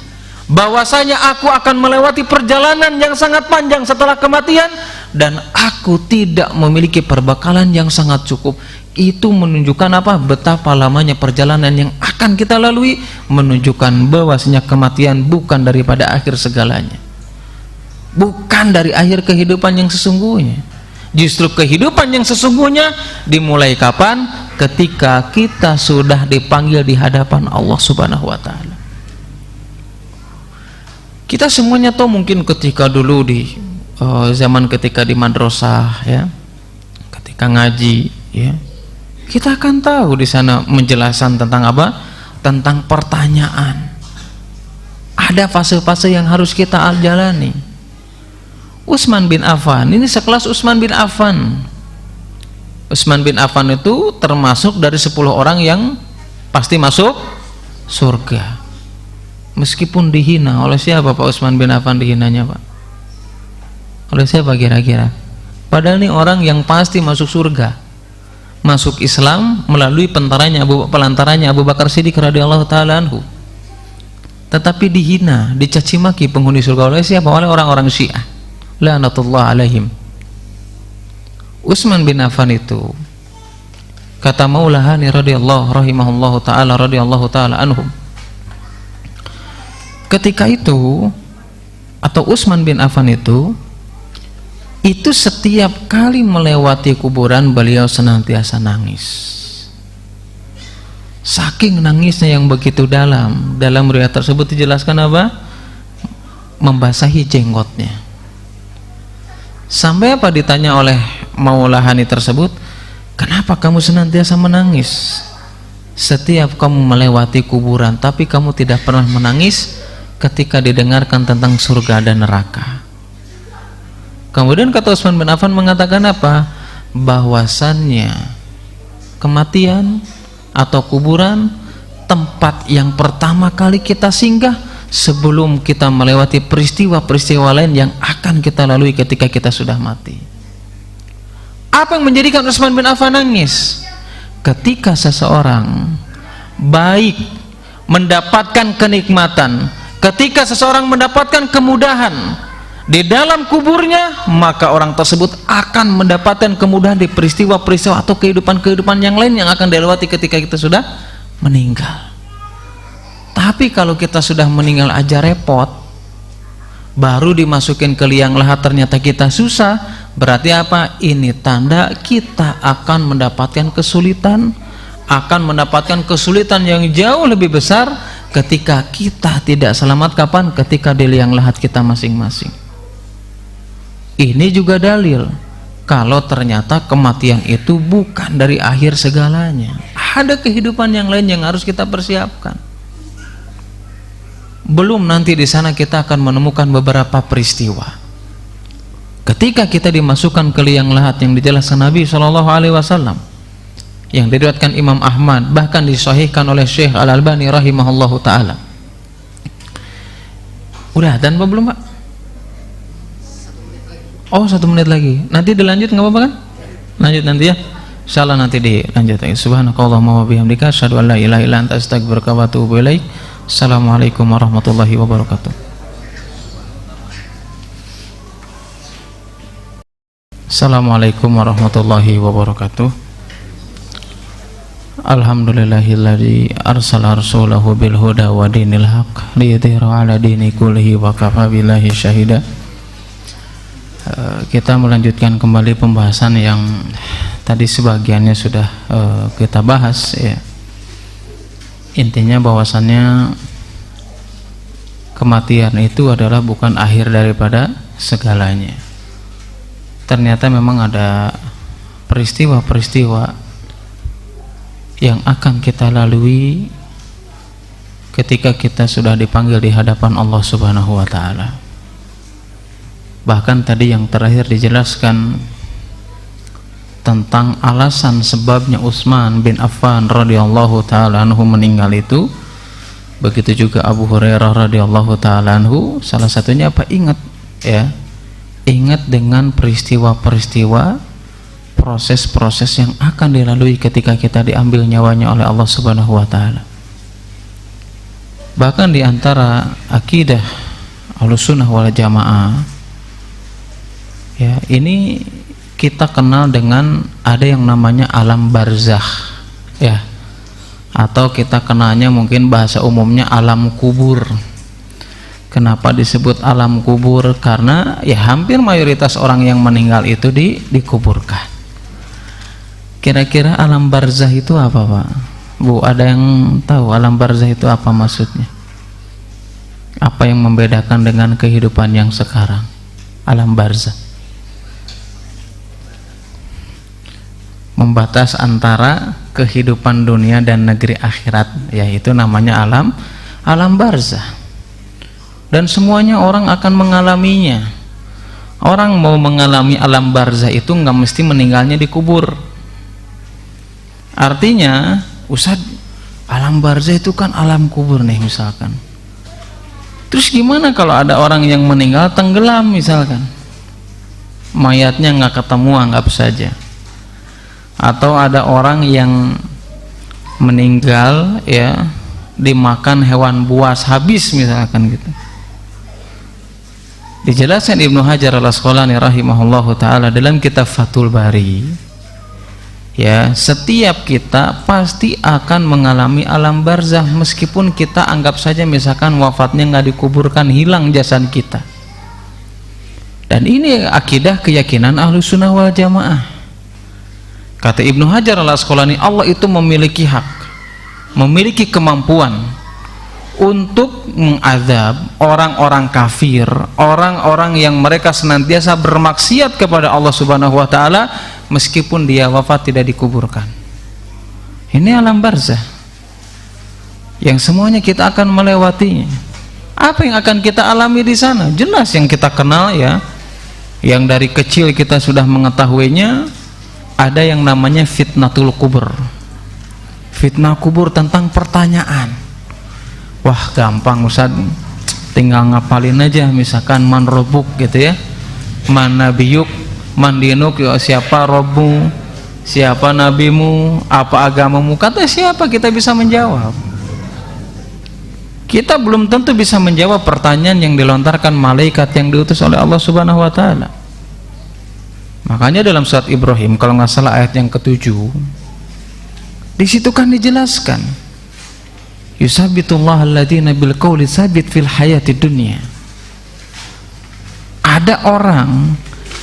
bahwasanya aku akan melewati perjalanan yang sangat panjang setelah kematian, dan aku tidak memiliki perbekalan yang sangat cukup. Itu menunjukkan apa? Betapa lamanya perjalanan yang akan kita lalui, menunjukkan bahwasanya kematian bukan daripada akhir segalanya, bukan dari akhir kehidupan yang sesungguhnya. Justru kehidupan yang sesungguhnya dimulai kapan? Ketika kita sudah dipanggil di hadapan Allah Subhanahu wa taala. Kita semuanya tahu mungkin ketika dulu di zaman ketika di madrasah ya, ketika ngaji ya, kita akan tahu di sana menjelaskan tentang apa? Tentang pertanyaan. Ada fase-fase yang harus kita jalani. Utsman bin Affan, ini sekelas Utsman bin Affan. Utsman bin Affan itu termasuk dari 10 orang yang pasti masuk surga. Meskipun dihina oleh siapa Pak Utsman bin Affan dihinanya Pak? Oleh siapa kira-kira? Padahal ini orang yang pasti masuk surga, masuk Islam melalui pelantarannya Abu Bakar Siddiq radhiyallahu taala anhu. tetapi dihina, dicaci maki penghuni surga oleh siapa? Oleh orang-orang Syiah, la'natullah alaihim. Utsman bin Affan itu, kata Maulahani radhiyallahu rahimahullahu taala radhiyallahu taala anhum, ketika itu, atau Utsman bin Affan itu setiap kali melewati kuburan beliau senantiasa nangis. Saking nangisnya yang begitu dalam riwayat tersebut dijelaskan apa? Membasahi jenggotnya. Sampai apa ditanya oleh Maulahani tersebut, kenapa kamu senantiasa menangis setiap kamu melewati kuburan, tapi kamu tidak pernah menangis ketika didengarkan tentang surga dan neraka? Kemudian kata Utsman bin Affan mengatakan apa? Bahwasannya kematian atau kuburan tempat yang pertama kali kita singgah sebelum kita melewati peristiwa-peristiwa lain yang akan kita lalui ketika kita sudah mati. Apa yang menjadikan Utsman bin Affan nangis? Ketika seseorang baik mendapatkan kenikmatan, ketika seseorang mendapatkan kemudahan di dalam kuburnya, maka orang tersebut akan mendapatkan kemudahan di peristiwa-peristiwa atau kehidupan-kehidupan yang lain yang akan dilewati ketika kita sudah meninggal. Tapi kalau kita sudah meninggal aja repot, baru dimasukin ke liang lahat ternyata kita susah, berarti apa? Ini tanda kita akan mendapatkan kesulitan, akan mendapatkan kesulitan yang jauh lebih besar ketika kita tidak selamat. Kapan? Ketika di liang lahat kita masing-masing. Ini juga dalil kalau ternyata kematian itu bukan dari akhir segalanya. Ada kehidupan yang lain yang harus kita persiapkan. Belum nanti di sana kita akan menemukan beberapa peristiwa. Ketika kita dimasukkan ke liang lahat yang dijelaskan Nabi SAW, yang diriwayatkan Imam Ahmad, bahkan disahihkan oleh Syekh Al-Albani rahimahullahu taala. Udah dan belum, Pak? Oh, 1 menit lagi. Nanti dilanjut nggak apa-apa kan? Lanjut nanti ya. Insyaallah nanti dilanjut lagi. Subhanakallahumma wa bihamdika asyhadu an la ilaha illa anta astaghfiruka wa atubu ilaik. Assalamualaikum warahmatullahi wabarakatuh. Assalamualaikum warahmatullahi wabarakatuh. Alhamdulillahilladzi arsala rasulahu bil huda wa dinil haq liyudhhirahu 'ala dini kullihi wa kafa billahi syahida. Kita melanjutkan kembali pembahasan yang tadi sebagiannya sudah kita bahas ya. Intinya bahwasannya kematian itu adalah bukan akhir daripada segalanya. Ternyata memang ada peristiwa-peristiwa yang akan kita lalui ketika kita sudah dipanggil di hadapan Allah Subhanahu wa taala. Bahkan tadi yang terakhir dijelaskan tentang alasan sebabnya Utsman bin Affan radhiyallahu taala anhu meninggal itu. Begitu juga Abu Hurairah radhiyallahu taala anhu, salah satunya apa? Ingat ya. Ingat dengan peristiwa-peristiwa, proses-proses yang akan dilalui ketika kita diambil nyawanya oleh Allah Subhanahu wa taala. Bahkan di antara akidah Ahlussunnah wal Jamaah ya, ini kita kenal dengan ada yang namanya alam barzakh ya, atau kita kenalnya mungkin bahasa umumnya alam kubur. Kenapa disebut alam kubur? Karena ya hampir mayoritas orang yang meninggal itu dikuburkan. Kira-kira alam barzakh itu apa, Pak? Bu, ada yang tahu alam barzakh itu apa maksudnya? Apa yang membedakan dengan kehidupan yang sekarang? Alam barzakh membatas antara kehidupan dunia dan negeri akhirat, yaitu namanya alam barzakh. Dan semuanya orang akan mengalaminya. Orang mau mengalami alam barzakh itu nggak mesti meninggalnya di kubur. Artinya, Ustaz, alam barzakh itu kan alam kubur nih misalkan. Terus gimana kalau ada orang yang meninggal tenggelam misalkan, mayatnya nggak ketemu, anggap saja. Atau ada orang yang meninggal ya dimakan hewan buas habis misalkan gitu. Dijelaskan Ibnu Hajar al-Asqalani rahimahullahu taala dalam kitab Fathul Bari, ya, setiap kita pasti akan mengalami alam barzah meskipun kita anggap saja misalkan wafatnya nggak dikuburkan, hilang jasad kita. Dan ini akidah keyakinan Ahlussunnah wal Jamaah. Kata Ibnu Hajar al-Asqalani, Allah itu memiliki hak, memiliki kemampuan untuk mengazab orang-orang kafir, orang-orang yang mereka senantiasa bermaksiat kepada Allah Subhanahu wa taala meskipun dia wafat tidak dikuburkan. Ini alam barzah yang semuanya kita akan melewatinya. Apa yang akan kita alami di sana? Jelas yang kita kenal, ya, yang dari kecil kita sudah mengetahuinya, ada yang namanya fitnatul kubur. Fitnah kubur tentang pertanyaan. Wah, gampang Ustaz, tinggal ngapalin aja misalkan man robuk gitu ya, man nabiyuk, man dinuk, ya, siapa robmu, siapa nabimu, apa agamamu, kata siapa kita bisa menjawab. Kita belum tentu bisa menjawab pertanyaan yang dilontarkan malaikat yang diutus oleh Allah Subhanahu wa taala. Makanya dalam surat Ibrahim, kalau nggak salah ayat yang ke-7, di situ kan dijelaskan, yusabbitullahu alladzina bil qauli tsabit fil hayati dunya. Ada orang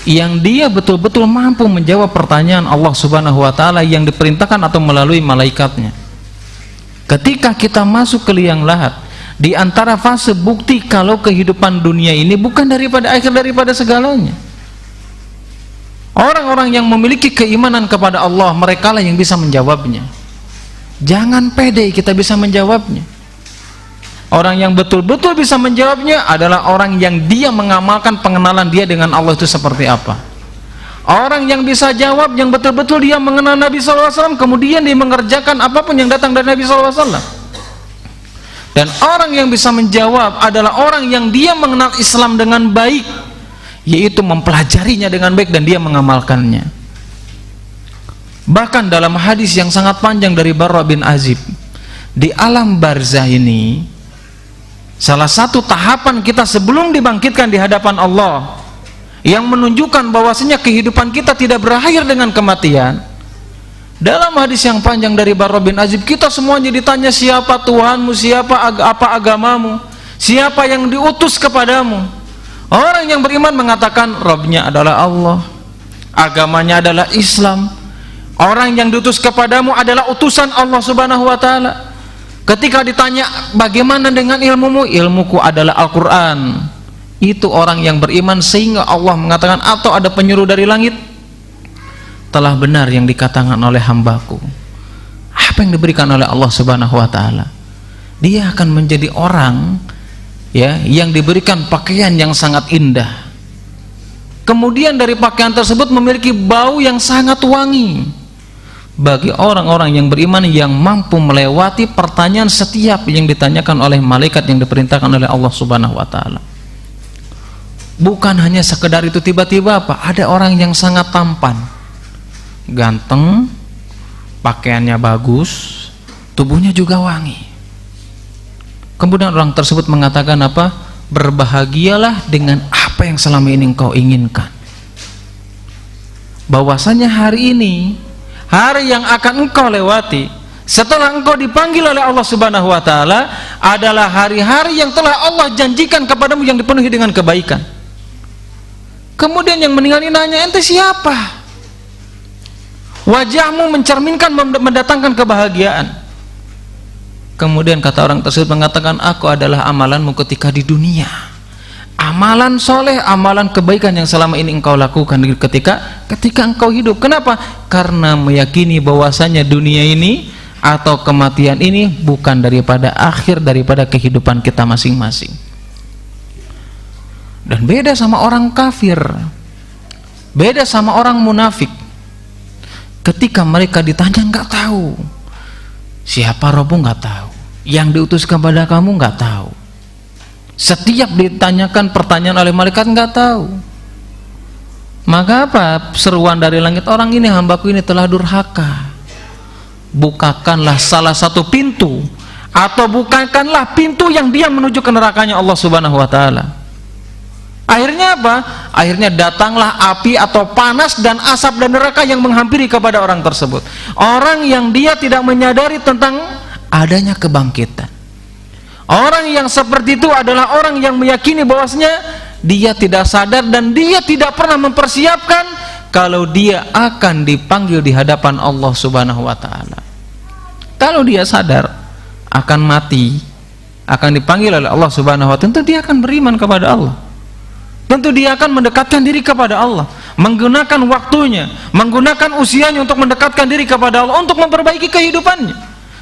yang dia betul-betul mampu menjawab pertanyaan Allah Subhanahu wa taala yang diperintahkan atau melalui malaikatnya. Ketika kita masuk ke liang lahat, di antara fase bukti kalau kehidupan dunia ini bukan daripada akhir daripada segalanya. Orang-orang yang memiliki keimanan kepada Allah, merekalah yang bisa menjawabnya. Jangan pede kita bisa menjawabnya. Orang yang betul-betul bisa menjawabnya adalah orang yang dia mengamalkan pengenalan dia dengan Allah itu seperti apa. Orang yang bisa jawab, yang betul-betul dia mengenal Nabi SAW, kemudian dia mengerjakan apapun yang datang dari Nabi SAW. Dan orang yang bisa menjawab adalah orang yang dia mengenal Islam dengan baik, yaitu mempelajarinya dengan baik dan dia mengamalkannya. Bahkan dalam hadis yang sangat panjang dari Barra bin Azib, di alam barzah ini, salah satu tahapan kita sebelum dibangkitkan di hadapan Allah, yang menunjukkan bahwasanya kehidupan kita tidak berakhir dengan kematian. Dalam hadis yang panjang dari Barra bin Azib, kita semuanya ditanya, siapa Tuhanmu, siapa apa agamamu, siapa yang diutus kepadamu. Orang yang beriman mengatakan Rabbnya adalah Allah, agamanya adalah Islam. Orang yang diutus kepadamu adalah utusan Allah Subhanahu wa taala. Ketika ditanya bagaimana dengan ilmumu, ilmuku adalah Al-Quran. Itu orang yang beriman, sehingga Allah mengatakan, atau ada penyuruh dari langit, telah benar yang dikatakan oleh hambaku. Apa yang diberikan oleh Allah Subhanahu wa taala, dia akan menjadi orang, ya, yang diberikan pakaian yang sangat indah. Kemudian dari pakaian tersebut memiliki bau yang sangat wangi. Bagi orang-orang yang beriman yang mampu melewati pertanyaan setiap yang ditanyakan oleh malaikat yang diperintahkan oleh Allah Subhanahu wa taala. Bukan hanya sekedar itu, tiba-tiba apa? Ada orang yang sangat tampan, ganteng, pakaiannya bagus, tubuhnya juga wangi. Kemudian orang tersebut mengatakan apa? Berbahagialah dengan apa yang selama ini engkau inginkan. Bahwasanya hari ini, hari yang akan engkau lewati setelah engkau dipanggil oleh Allah Subhanahu wa taala adalah hari-hari yang telah Allah janjikan kepadamu yang dipenuhi dengan kebaikan. Kemudian yang meninggal ini nanya, ente siapa? Wajahmu mencerminkan, mendatangkan kebahagiaan. Kemudian kata orang tersebut mengatakan, aku adalah amalanmu ketika di dunia. Amalan soleh, amalan kebaikan yang selama ini engkau lakukan ketika engkau hidup. Kenapa? Karena meyakini bahwasanya dunia ini atau kematian ini bukan daripada akhir daripada kehidupan kita masing-masing. Dan beda sama orang kafir, beda sama orang munafik. Ketika mereka ditanya, nggak tahu siapa Robmu, nggak tahu, yang diutus kepada kamu nggak tahu. Setiap ditanyakan pertanyaan oleh malaikat nggak tahu. Maka apa seruan dari langit? Orang ini, hambaku ini telah durhaka. Bukakanlah salah satu pintu atau bukankanlah pintu yang dia menuju ke nerakanya Allah Subhanahu wa taala. Akhirnya apa? Akhirnya datanglah api atau panas dan asap dan neraka yang menghampiri kepada orang tersebut. Orang yang dia tidak menyadari tentang adanya kebangkitan. Orang yang seperti itu adalah orang yang meyakini bahwasanya dia tidak sadar dan dia tidak pernah mempersiapkan kalau dia akan dipanggil di hadapan Allah Subhanahu wa taala. Kalau dia sadar akan mati, akan dipanggil oleh Allah Subhanahu wa taala, tentu dia akan beriman kepada Allah. Tentu dia akan mendekatkan diri kepada Allah, menggunakan waktunya, menggunakan usianya untuk mendekatkan diri kepada Allah, untuk memperbaiki kehidupannya,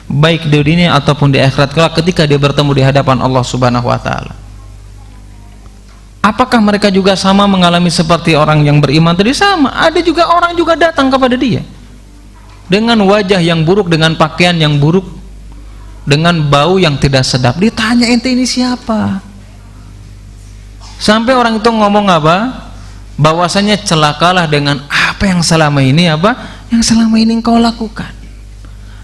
baik di dunia ataupun di akhirat kelak ketika dia bertemu di hadapan Allah Subhanahu wa taala. Apakah mereka juga sama mengalami seperti orang yang beriman tadi? Sama. Ada juga orang juga datang kepada dia dengan wajah yang buruk, dengan pakaian yang buruk, dengan bau yang tidak sedap. Ditanya, ente ini siapa? Sampai orang itu ngomong apa? Bahwasanya celakalah dengan apa yang selama ini yang selama ini engkau lakukan.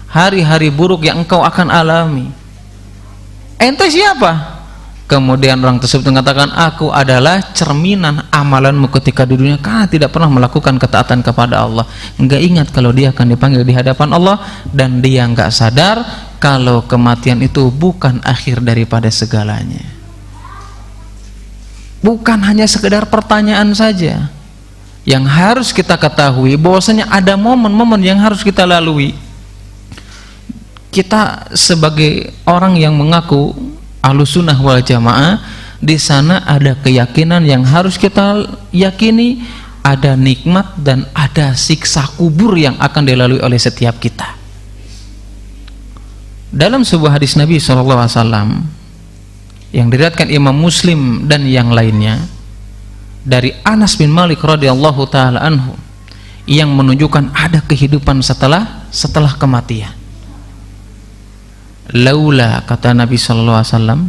Hari-hari buruk yang engkau akan alami. Ente siapa? Kemudian orang tersebut mengatakan, aku adalah cerminan amalanmu ketika di dunia, karena tidak pernah melakukan ketaatan kepada Allah. Enggak ingat kalau dia akan dipanggil di hadapan Allah, dan dia enggak sadar kalau kematian itu bukan akhir daripada segalanya. Bukan hanya sekedar pertanyaan saja. Yang harus kita ketahui bahwasanya ada momen-momen yang harus kita lalui. Kita sebagai orang yang mengaku Ahlussunnah wal Jamaah, di sana ada keyakinan yang harus kita yakini, ada nikmat dan ada siksa kubur yang akan dilalui oleh setiap kita. Dalam sebuah hadis Nabi SAW yang diriwayatkan Imam Muslim dan yang lainnya dari Anas bin Malik radhiyallahu taala anhu, yang menunjukkan ada kehidupan setelah kematian. Laula, kata Nabi sallallahu alaihi wasallam,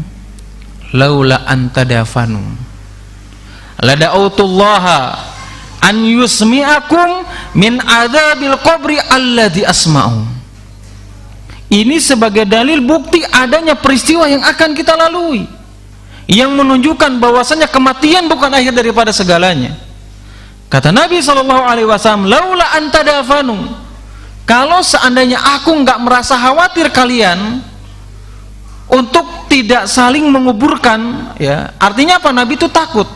laula antadafanu lada'utullaha an yusmi'akum min adzabil qabri alladzi asma'u. Ini sebagai dalil bukti adanya peristiwa yang akan kita lalui, yang menunjukkan bahwasanya kematian bukan akhir daripada segalanya. Kata Nabi sallallahu alaihi wasallam, laula antadafanu, kalau seandainya aku enggak merasa khawatir kalian untuk tidak saling menguburkan, ya, artinya apa? Nabi itu takut,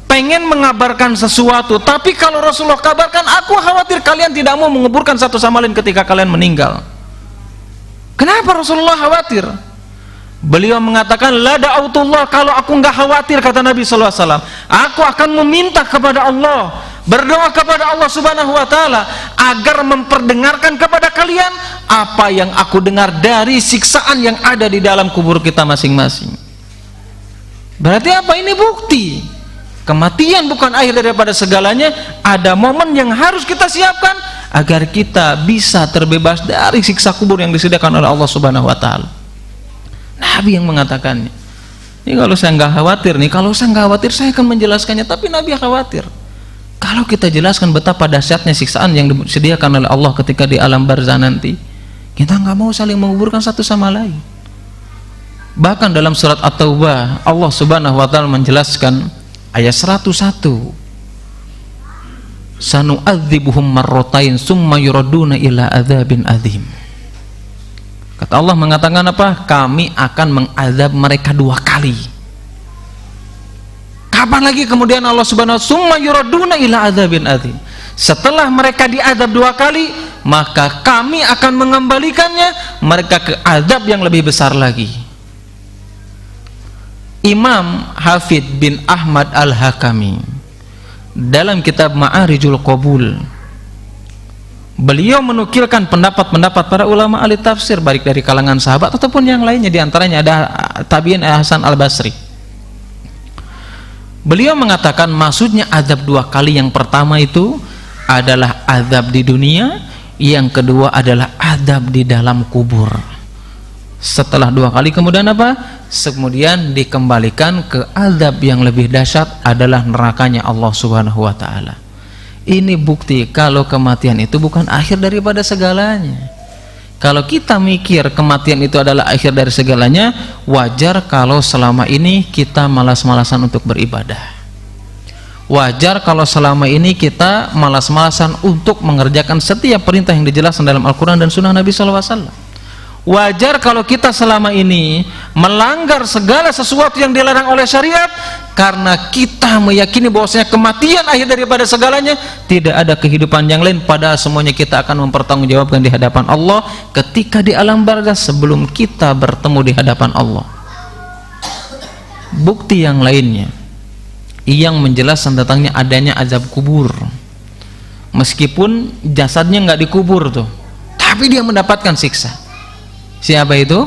pengen mengabarkan sesuatu, tapi kalau Rasulullah kabarkan, aku khawatir kalian tidak mau menguburkan satu sama lain ketika kalian meninggal. Kenapa Rasulullah khawatir? Beliau mengatakan, la da'autullah, kalau aku enggak khawatir, kata Nabi sallallahu alaihi wasallam, aku akan meminta kepada Allah, berdoa kepada Allah Subhanahu wa taala agar memperdengarkan kepada kalian apa yang aku dengar dari siksaan yang ada di dalam kubur kita masing-masing. Berarti apa? Ini bukti kematian bukan akhir daripada segalanya. Ada momen yang harus kita siapkan agar kita bisa terbebas dari siksa kubur yang disediakan oleh Allah Subhanahu wa taala. Nabi yang mengatakannya. Ini kalau saya nggak khawatir nih, kalau saya nggak khawatir saya akan menjelaskannya, tapi Nabi khawatir. Kalau kita jelaskan betapa dahsyatnya siksaan yang disediakan oleh Allah ketika di alam barzah nanti, kita nggak mau saling menguburkan satu sama lain. Bahkan dalam surat At-Taubah, Allah Subhanahu wa taala menjelaskan ayat 101, sanu'adzibuhum marratain summa yuraduna ila adzabin adzim. Kata Allah mengatakan apa? Kami akan mengazab mereka 2 kali. Kapan lagi kemudian Allah Subhanahu wa taala summa yuraduna ila adzabin adzim. Setelah mereka diazab 2 kali, maka kami akan mengembalikannya mereka ke azab yang lebih besar lagi. Imam Hafidh bin Ahmad Al-Hakami dalam kitab Ma'arijul Qabul, beliau menukilkan pendapat-pendapat para ulama ahli tafsir, baik dari kalangan sahabat ataupun yang lainnya, diantaranya ada tabi'in Hasan Al-Basri. Beliau mengatakan maksudnya azab 2 kali, yang pertama itu adalah azab di dunia, yang kedua adalah azab di dalam kubur. Setelah 2 kali kemudian apa? Kemudian dikembalikan ke azab yang lebih dahsyat, adalah nerakanya Allah Subhanahu wa taala. Ini bukti kalau kematian itu bukan akhir daripada segalanya. Kalau kita mikir kematian itu adalah akhir dari segalanya, wajar kalau selama ini kita malas-malasan untuk beribadah. Wajar kalau selama ini kita malas-malasan untuk mengerjakan setiap perintah yang dijelaskan dalam Al-Quran dan Sunnah Nabi SAW. Wajar kalau kita selama ini melanggar segala sesuatu yang dilarang oleh syariat, karena kita meyakini bahwasanya kematian akhir daripada segalanya, tidak ada kehidupan yang lain, padahal semuanya kita akan mempertanggungjawabkan di hadapan Allah ketika di alam barzakh sebelum kita bertemu di hadapan Allah. Bukti yang lainnya yang menjelaskan tentangnya adanya azab kubur, meskipun jasadnya nggak dikubur tuh, tapi dia mendapatkan siksa. Siapa itu?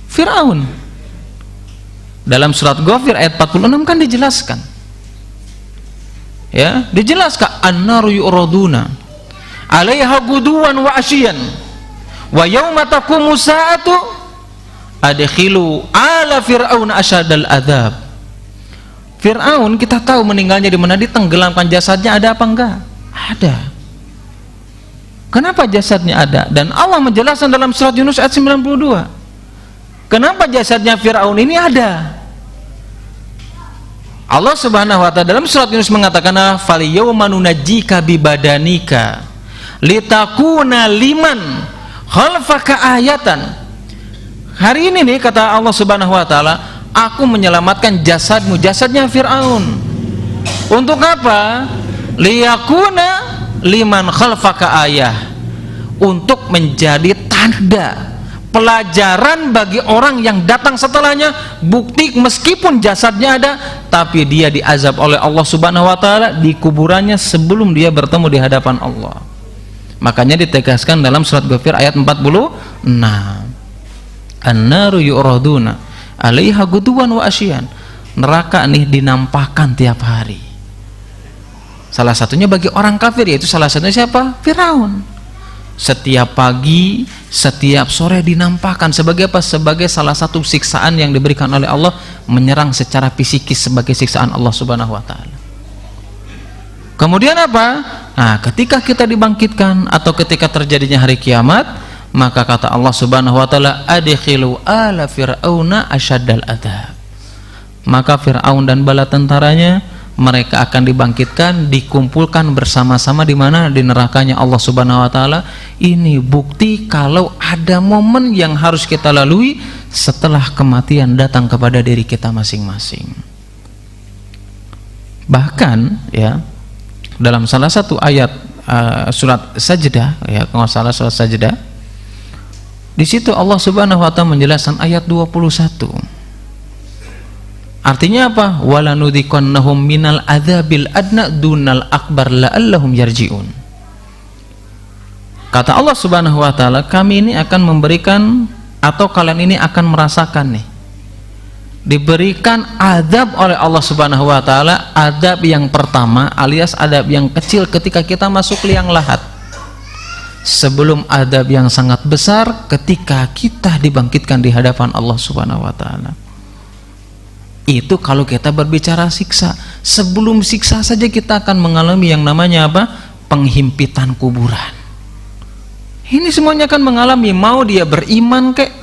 Fir'aun. Dalam surat Ghafir ayat 46 kan dijelaskan, ya, dijelaskan an-naru yu'raduna 'alaiha guduwan wa asyian wa yauma taqumu sa'atu adkhilu ala fir'auna asyadal adzab. Fir'aun kita tahu meninggalnya di mana, ditenggelamkan, jasadnya ada apa enggak? Ada. Kenapa jasadnya ada? Dan Allah menjelaskan dalam surat Yunus ayat 92. Kenapa jasadnya Fir'aun ini ada? Allah Subhanahu wa ta'ala dalam surat Yunus mengatakan, "Falyawma nunajjika bibadanika litakuna liman khalfaka ayatan." Hari ini nih, kata Allah Subhanahu wa ta'ala, aku menyelamatkan jasadmu, jasadnya Fir'aun. Untuk apa? Liyakuna liman khalfaka ayah, untuk menjadi tanda pelajaran bagi orang yang datang setelahnya, bukti meskipun jasadnya ada tapi dia diazab oleh Allah Subhanahu wa ta'ala di kuburannya sebelum dia bertemu di hadapan Allah. Makanya ditegaskan dalam surat Ghafir ayat 46, an-naru yu'raduna 'alaiha guduwan wa asyian. Neraka nih dinampakkan tiap hari. Salah satunya bagi orang kafir, yaitu salah satunya siapa? Firaun. Setiap pagi, setiap sore dinampakkan sebagai apa? Sebagai salah satu siksaan yang diberikan oleh Allah, menyerang secara fisikis sebagai siksaan Allah Subhanahu wa ta'ala. Kemudian apa? Nah, ketika kita dibangkitkan atau ketika terjadinya hari kiamat, maka kata Allah Subhanahu wa ta'ala, adkhilu ala fir'auna asyaddal adzab. Maka Fir'aun dan bala tentaranya mereka akan dibangkitkan, dikumpulkan bersama-sama di mana? Di nerakanya Allah Subhanahu wa ta'ala. Ini bukti kalau ada momen yang harus kita lalui setelah kematian datang kepada diri kita masing-masing. Bahkan ya, dalam salah satu ayat surat Sajdah, ya, kalau salah surat Sajdah, di situ Allah Subhanahu wa ta'ala menjelaskan ayat 21. Artinya apa? Walanudhiqannahum minal adzabil adna dunal akbar la'allahum yarji'un. Kata Allah Subhanahu wa ta'ala, kami ini akan memberikan, atau kalian ini akan merasakan nih, diberikan azab oleh Allah Subhanahu wa ta'ala, azab yang pertama alias azab yang kecil ketika kita masuk liang lahat, sebelum azab yang sangat besar ketika kita dibangkitkan di hadapan Allah Subhanahu wa ta'ala. Itu kalau kita berbicara siksa. Sebelum siksa saja kita akan mengalami yang namanya apa? Penghimpitan kuburan. Ini semuanya akan mengalami, mau dia beriman kek,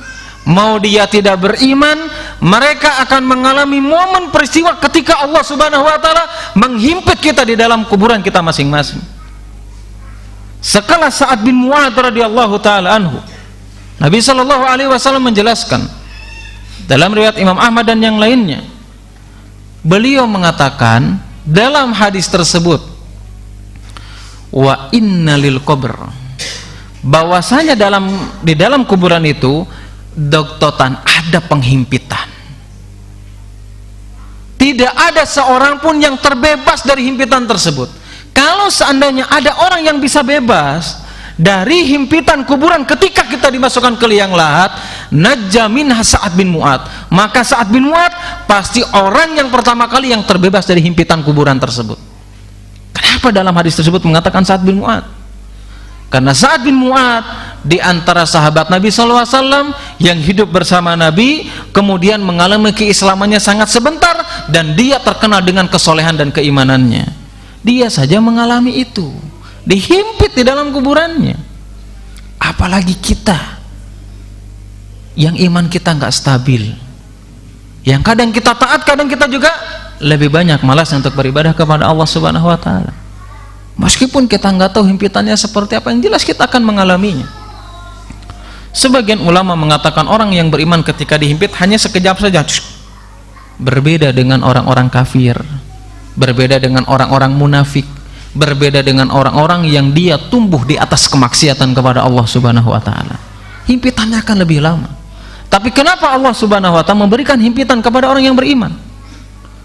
mau dia tidak beriman, mereka akan mengalami momen peristiwa ketika Allah Subhanahu wa ta'ala menghimpit kita di dalam kuburan kita masing-masing. Sekelas Sa'ad bin Mu'adz radhiyallahu ta'ala anhu, Nabi sallallahu alaihi wasallam menjelaskan dalam riwayat Imam Ahmad dan yang lainnya, beliau mengatakan dalam hadis tersebut, wa inna lil qabr, bahwasanya di dalam kuburan itu doktotan, ada penghimpitan. Tidak ada seorang pun yang terbebas dari himpitan tersebut. Kalau seandainya ada orang yang bisa bebas dari himpitan kuburan ketika kita dimasukkan ke liang lahat, najjamin Sa'ad bin Mu'adz, maka Sa'ad bin Mu'adz pasti orang yang pertama kali yang terbebas dari himpitan kuburan tersebut. Kenapa dalam hadis tersebut mengatakan Sa'ad bin Mu'adz? Karena Sa'ad bin Mu'adz di antara sahabat Nabi SAW yang hidup bersama Nabi, kemudian mengalami keislamannya sangat sebentar, dan dia terkenal dengan kesolehan dan keimanannya. Dia saja mengalami itu, dihimpit di dalam kuburannya. Apalagi kita yang iman kita nggak stabil, yang kadang kita taat, kadang kita juga lebih banyak malas untuk beribadah kepada Allah Subhanahu wa Ta'ala. Meskipun kita nggak tahu himpitannya seperti apa, yang jelas kita akan mengalaminya. Sebagian ulama mengatakan orang yang beriman ketika dihimpit hanya sekejap saja. Berbeda dengan orang-orang kafir, berbeda dengan orang-orang munafik, berbeda dengan orang-orang yang dia tumbuh di atas kemaksiatan kepada Allah Subhanahu wa Ta'ala. Himpitannya akan lebih lama. Tapi kenapa Allah Subhanahu wa Ta'ala memberikan himpitan kepada orang yang beriman?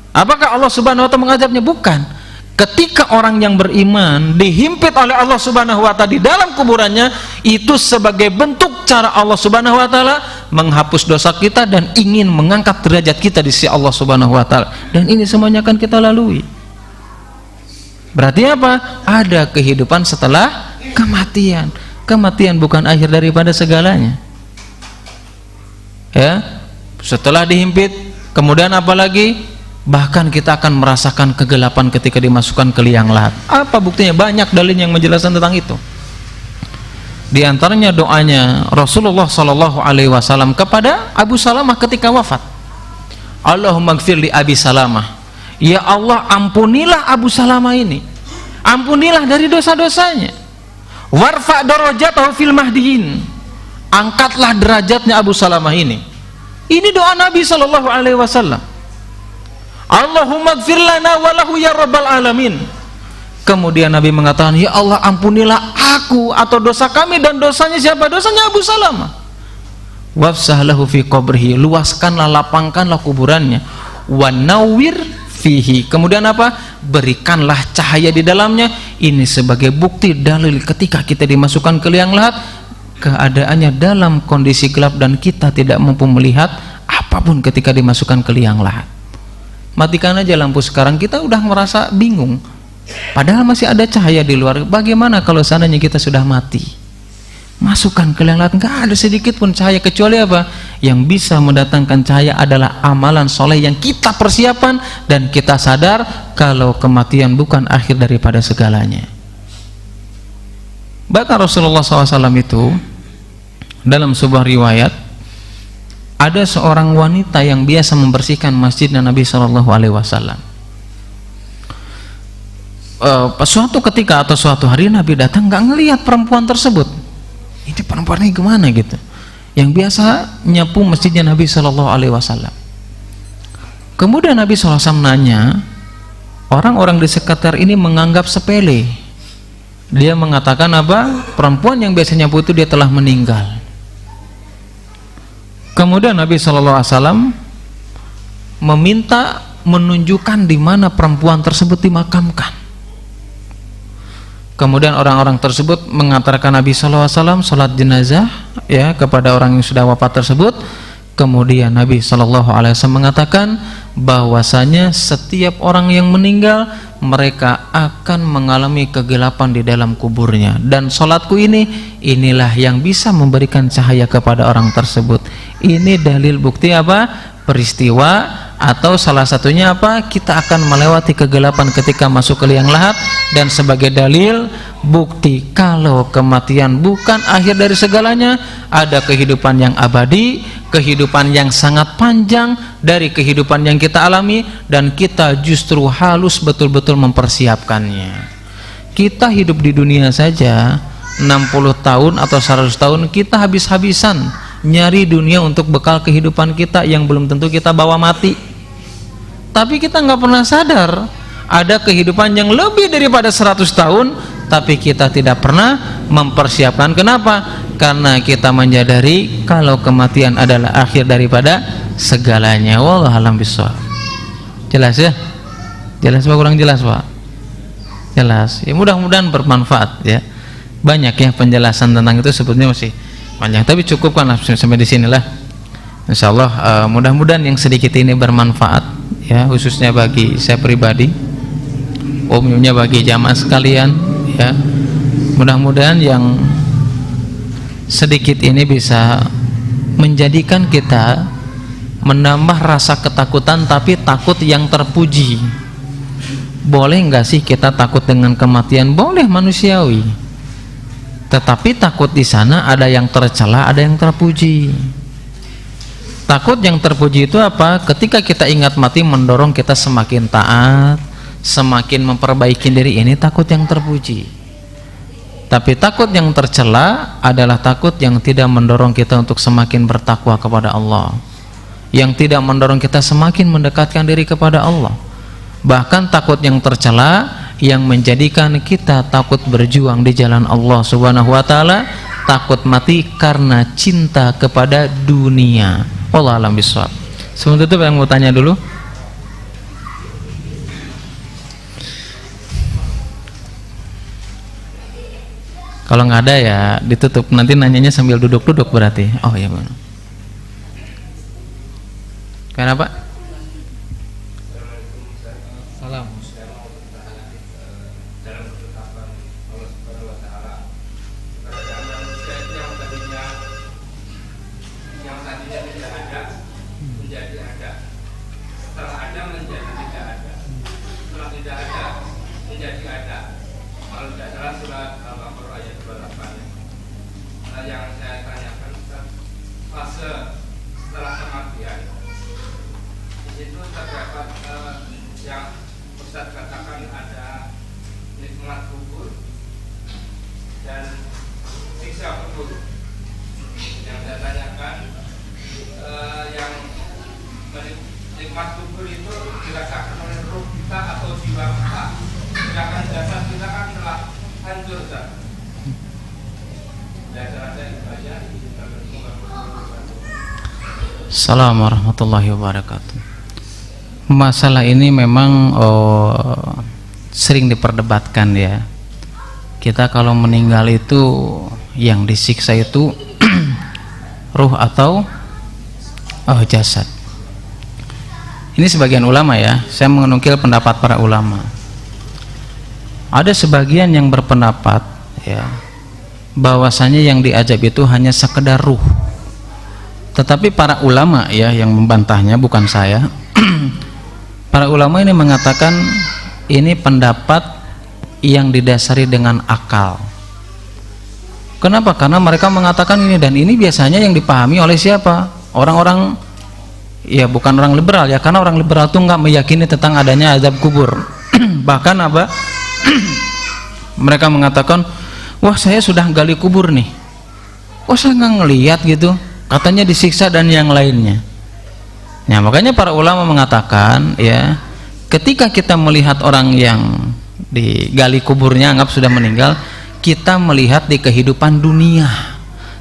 Apakah Allah Subhanahu wa Ta'ala mengazabnya? Bukan. Ketika orang yang beriman dihimpit oleh Allah Subhanahu wa Ta'ala di dalam kuburannya, itu sebagai bentuk cara Allah Subhanahu wa Ta'ala menghapus dosa kita dan ingin mengangkat derajat kita di sisi Allah Subhanahu wa Ta'ala. Dan ini semuanya akan kita lalui. Berarti apa? Ada kehidupan setelah kematian. Kematian bukan akhir daripada segalanya. Ya, setelah dihimpit, kemudian apa lagi? Bahkan kita akan merasakan kegelapan ketika dimasukkan ke liang lahat. Apa buktinya? Banyak dalil yang menjelaskan tentang itu. Di antaranya doanya Rasulullah Shallallahu Alaihi Wasallam kepada Abu Salamah ketika wafat. Allahumma gfir li Abi Salamah. Ya Allah, ampunilah Abu Salamah ini. Ampunilah dari dosa-dosanya. Warfa darajatahu fil mahdiin. Angkatlah derajatnya Abu Salamah ini. Ini doa Nabi Shallallahu Alaihi Wasallam. Allahumma gfir lana walahu ya rabbal alamin. Kemudian Nabi mengatakan, ya Allah, ampunilah aku atau dosa kami dan dosanya siapa? Dosanya Abu Salamah. Wafsah lahu fi qabrihi. Luaskanlah, lapangkanlah kuburannya. Wa nawwir fihi. Kemudian apa? Berikanlah cahaya di dalamnya. Ini sebagai bukti dalil ketika kita dimasukkan ke liang lahat, keadaannya dalam kondisi gelap dan kita tidak mampu melihat apapun ketika dimasukkan ke liang lahat. Matikan aja lampu sekarang, kita udah merasa bingung, padahal masih ada cahaya di luar. Bagaimana kalau seandainya kita sudah mati? Masukkan ke liang lahat, nggak ada sedikit pun cahaya, kecuali apa? Yang bisa mendatangkan cahaya adalah amalan soleh yang kita persiapan dan kita sadar kalau kematian bukan akhir daripada segalanya. Bahkan Rasulullah SAW itu dalam sebuah riwayat, ada seorang wanita yang biasa membersihkan masjidnya Nabi Shallallahu Alaihi Wasallam. Suatu ketika atau suatu hari Nabi datang, nggak ngelihat perempuan tersebut. Ini perempuan ini gimana gitu? Yang biasa nyapu masjidnya Nabi Shallallahu Alaihi Wasallam. Kemudian Nabi SAW nanya, orang-orang di sekitar ini menganggap sepele. Dia mengatakan apa? Perempuan yang biasa nyapu itu dia telah meninggal. Kemudian Nabi SAW meminta menunjukkan di mana perempuan tersebut dimakamkan. Kemudian orang-orang tersebut mengantarkan Nabi SAW sholat jenazah ya kepada orang yang sudah wafat tersebut. Kemudian Nabi SAW mengatakan bahwasanya setiap orang yang meninggal, mereka akan mengalami kegelapan di dalam kuburnya, dan sholatku inilah yang bisa memberikan cahaya kepada orang tersebut. Ini dalil bukti apa? Peristiwa, atau salah satunya apa? Kita akan melewati kegelapan ketika masuk ke liang lahat, dan sebagai dalil bukti kalau kematian bukan akhir dari segalanya, ada kehidupan yang abadi, kehidupan yang sangat panjang dari kehidupan yang kita alami, dan kita justru halus betul-betul mempersiapkannya. Kita hidup di dunia saja 60 tahun atau 100 tahun, kita habis-habisan nyari dunia untuk bekal kehidupan kita yang belum tentu kita bawa mati. Tapi kita nggak pernah sadar ada kehidupan yang lebih daripada 100 tahun, tapi kita tidak pernah mempersiapkan. Kenapa? Karena kita menyadari kalau kematian adalah akhir daripada segalanya. Wallahu a'lam bishawab. Jelas ya? Jelas Pak? Kurang jelas Pak? Jelas. Ya, mudah-mudahan bermanfaat ya. Banyak ya penjelasan tentang itu, sebetulnya masih panjang, tapi cukupkanlah sampai di sinilah. Insyaallah mudah-mudahan yang sedikit ini bermanfaat ya, khususnya bagi saya pribadi, umumnya bagi jamaah sekalian ya. Mudah-mudahan yang sedikit ini bisa menjadikan kita menambah rasa ketakutan, tapi takut yang terpuji. Boleh nggak sih kita takut dengan kematian? Boleh, manusiawi. Tetapi takut di sana ada yang tercela, ada yang terpuji. Takut yang terpuji itu apa? Ketika kita ingat mati mendorong kita semakin taat, semakin memperbaiki diri, ini takut yang terpuji. Tapi takut yang tercela adalah takut yang tidak mendorong kita untuk semakin bertakwa kepada Allah, yang tidak mendorong kita semakin mendekatkan diri kepada Allah. Bahkan takut yang tercela yang menjadikan kita takut berjuang di jalan Allah Subhanahu wa taala, takut mati karena cinta kepada dunia. Wallahu a'lam bishawab. Sebelum tutup yang mau tanya dulu. Kalau nggak ada ya ditutup, nanti nanyanya sambil duduk-duduk berarti. Oh iya benar. Kenapa? Salam. Yang saya tanyakan, fase setelah kematian di situ terdapat yang Ustaz katakan ada nikmat kubur dan siksa kubur. Yang saya tanyakan, yang nikmat kubur itu dirasakan oleh ruh kita atau jiwa kita, sedangkan jasad kita kan telah hancur. Assalamualaikum warahmatullahi wabarakatuh. Masalah ini memang sering diperdebatkan ya. Kita kalau meninggal itu yang disiksa itu ruh atau jasad. Ini sebagian ulama ya, saya menukil pendapat para ulama. Ada sebagian yang berpendapat ya, bahwasanya yang diazab itu hanya sekedar ruh. Tetapi para ulama ya yang membantahnya, bukan saya. Para ulama ini mengatakan ini pendapat yang didasari dengan akal. Kenapa? Karena mereka mengatakan ini, dan ini biasanya yang dipahami oleh siapa? Orang-orang ya bukan orang liberal ya, karena orang liberal tuh nggak meyakini tentang adanya azab kubur. Bahkan apa? Mereka mengatakan, wah saya sudah gali kubur nih, oh saya nggak ngelihat gitu, katanya disiksa dan yang lainnya. Nah makanya para ulama mengatakan ya, ketika kita melihat orang yang digali kuburnya anggap sudah meninggal, kita melihat di kehidupan dunia,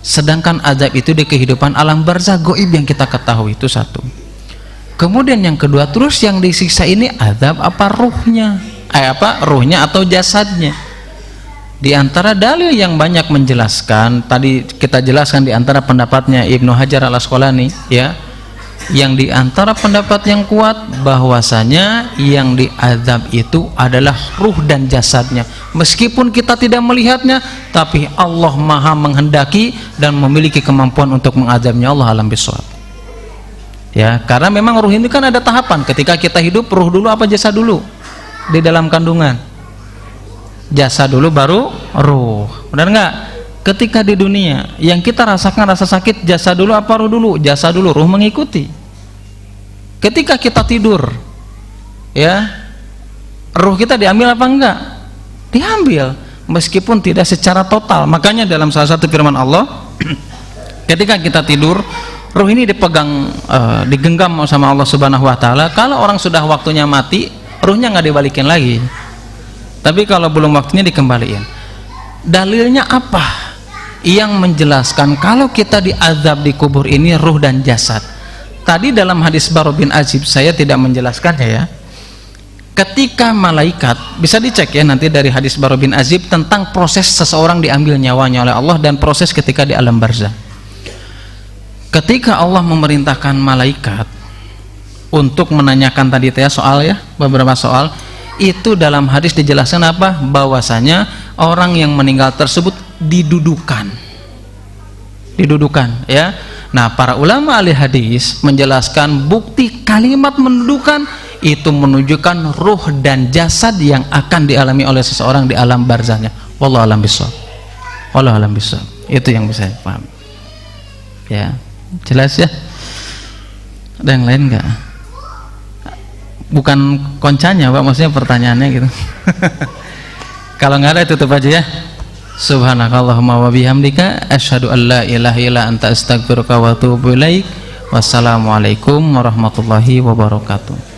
sedangkan azab itu di kehidupan alam barzakh gaib yang kita ketahui. Itu satu. Kemudian yang kedua, terus yang disiksa ini azab apa ruhnya? Ruhnya atau jasadnya? Di antara dalil yang banyak menjelaskan, tadi kita jelaskan di antara pendapatnya Ibnu Hajar al-Asqalani ya, yang di antara pendapat yang kuat bahwasanya yang diazab itu adalah ruh dan jasadnya, meskipun kita tidak melihatnya, tapi Allah maha menghendaki dan memiliki kemampuan untuk mengazabnya. Allah alam bisawab ya, karena memang ruh ini kan ada tahapan. Ketika kita hidup, ruh dulu apa jasad dulu di dalam kandungan? Jasa dulu baru ruh, benar nggak? Ketika di dunia yang kita rasakan rasa sakit, jasa dulu apa ruh dulu? Jasa dulu, ruh mengikuti. Ketika kita tidur ya, ruh kita diambil apa enggak? Diambil, meskipun tidak secara total. Makanya dalam salah satu firman Allah ketika kita tidur, ruh ini dipegang, digenggam sama Allah Subhanahu wa taala. Kalau orang sudah waktunya mati, ruhnya nggak dibalikin lagi. Tapi kalau belum waktunya dikembaliin. Dalilnya apa yang menjelaskan kalau kita diazab di kubur ini ruh dan jasad? Tadi dalam hadis Bara bin Azib, saya tidak menjelaskannya ya. Ketika malaikat, bisa dicek ya nanti dari hadis Bara bin Azib tentang proses seseorang diambil nyawanya oleh Allah dan proses ketika di alam barzakh. Ketika Allah memerintahkan malaikat untuk menanyakan tadi ya soal ya, beberapa soal, itu dalam hadis dijelaskan apa? Bahwasanya orang yang meninggal tersebut didudukan ya. Nah para ulama ahli hadis menjelaskan bukti kalimat mendudukan itu menunjukkan ruh dan jasad yang akan dialami oleh seseorang di alam barzakhnya. Wallahu a'lam bishawab. Wallahu a'lam bishawab. Itu yang bisa saya paham ya, jelas ya. Ada yang lain nggak? Bukan koncanya Pak, maksudnya pertanyaannya gitu. Kalau nggak ada tutup aja ya. Subhanakallahumma wa bihamdika asyhadu an la ilaha illa anta astaghfiruka wa atubu ilaik. Wassalamualaikum warahmatullahi wabarakatuh.